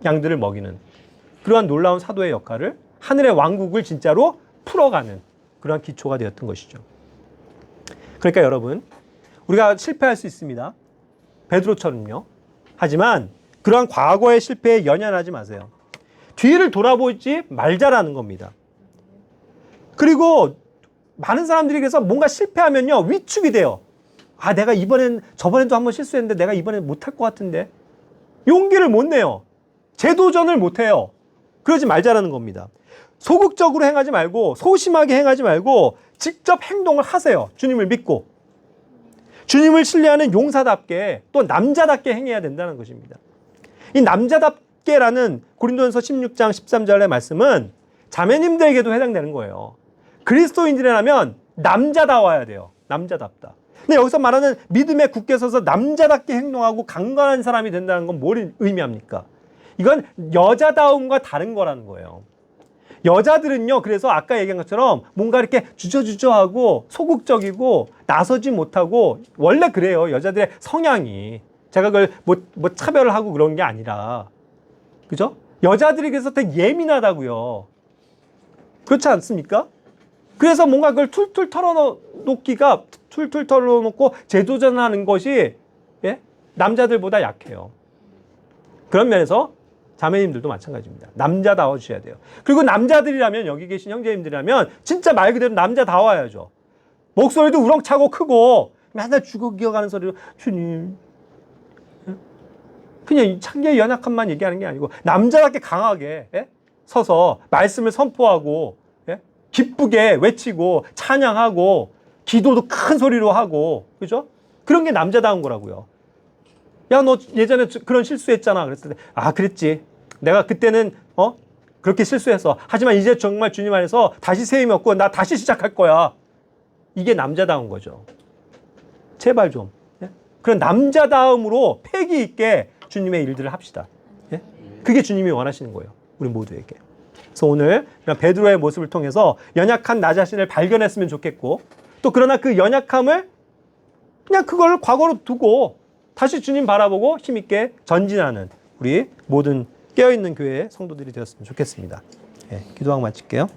양들을 먹이는 그러한 놀라운 사도의 역할을 하늘의 왕국을 진짜로 풀어가는 그러한 기초가 되었던 것이죠. 그러니까 여러분 우리가 실패할 수 있습니다. 베드로처럼요. 하지만 그러한 과거의 실패에 연연하지 마세요. 뒤를 돌아보지 말자라는 겁니다. 그리고 많은 사람들이 그래서 뭔가 실패하면요 위축이 돼요. 아 내가 저번에도 한번 실수했는데 내가 이번엔 못할 것 같은데 용기를 못 내요. 재도전을 못 해요. 그러지 말자라는 겁니다. 소극적으로 행하지 말고 소심하게 행하지 말고 직접 행동을 하세요. 주님을 믿고 주님을 신뢰하는 용사답게 또 남자답게 행해야 된다는 것입니다. 이 남자답게라는 고린도전서 16장 13절의 말씀은 자매님들에게도 해당되는 거예요. 그리스도인들이라면 남자다워야 돼요. 남자답다. 근데 여기서 말하는 믿음에 굳게 서서 남자답게 행동하고 강건한 사람이 된다는 건 뭘 의미합니까? 이건 여자다움과 다른 거라는 거예요. 여자들은요, 그래서 아까 얘기한 것처럼 뭔가 이렇게 주저주저하고 소극적이고 나서지 못하고 원래 그래요. 여자들의 성향이. 제가 그걸 뭐 차별을 하고 그런 게 아니라. 그죠? 여자들이 그래서 되게 예민하다고요. 그렇지 않습니까? 그래서 뭔가 그걸 툴툴 털어놓고 재도전하는 것이 예? 남자들보다 약해요. 그런 면에서 자매님들도 마찬가지입니다. 남자다워 주셔야 돼요. 그리고 남자들이라면 여기 계신 형제님들이라면 진짜 말 그대로 남자다워야죠. 목소리도 우렁차고 크고 맨날 죽어 기어가는 소리로 주님 그냥 창기의 연약함만 얘기하는 게 아니고 남자답게 강하게 예? 서서 말씀을 선포하고 예? 기쁘게 외치고 찬양하고 기도도 큰 소리로 하고 그죠? 그런 게 남자다운 거라고요. 야, 너 예전에 그런 실수했잖아. 그랬을 때, 아, 그랬지. 내가 그때는, 그렇게 실수했어. 하지만 이제 정말 주님 안에서 다시 새 힘이 없고, 나 다시 시작할 거야. 이게 남자다운 거죠. 제발 좀. 예? 그런 남자다움으로 패기 있게 주님의 일들을 합시다. 예? 그게 주님이 원하시는 거예요. 우리 모두에게. 그래서 오늘 이런 베드로의 모습을 통해서 연약한 나 자신을 발견했으면 좋겠고, 또 그러나 그 연약함을 그냥 그걸 과거로 두고, 다시 주님 바라보고 힘있게 전진하는 우리 모든 깨어있는 교회의 성도들이 되었으면 좋겠습니다. 예, 기도하고 마칠게요.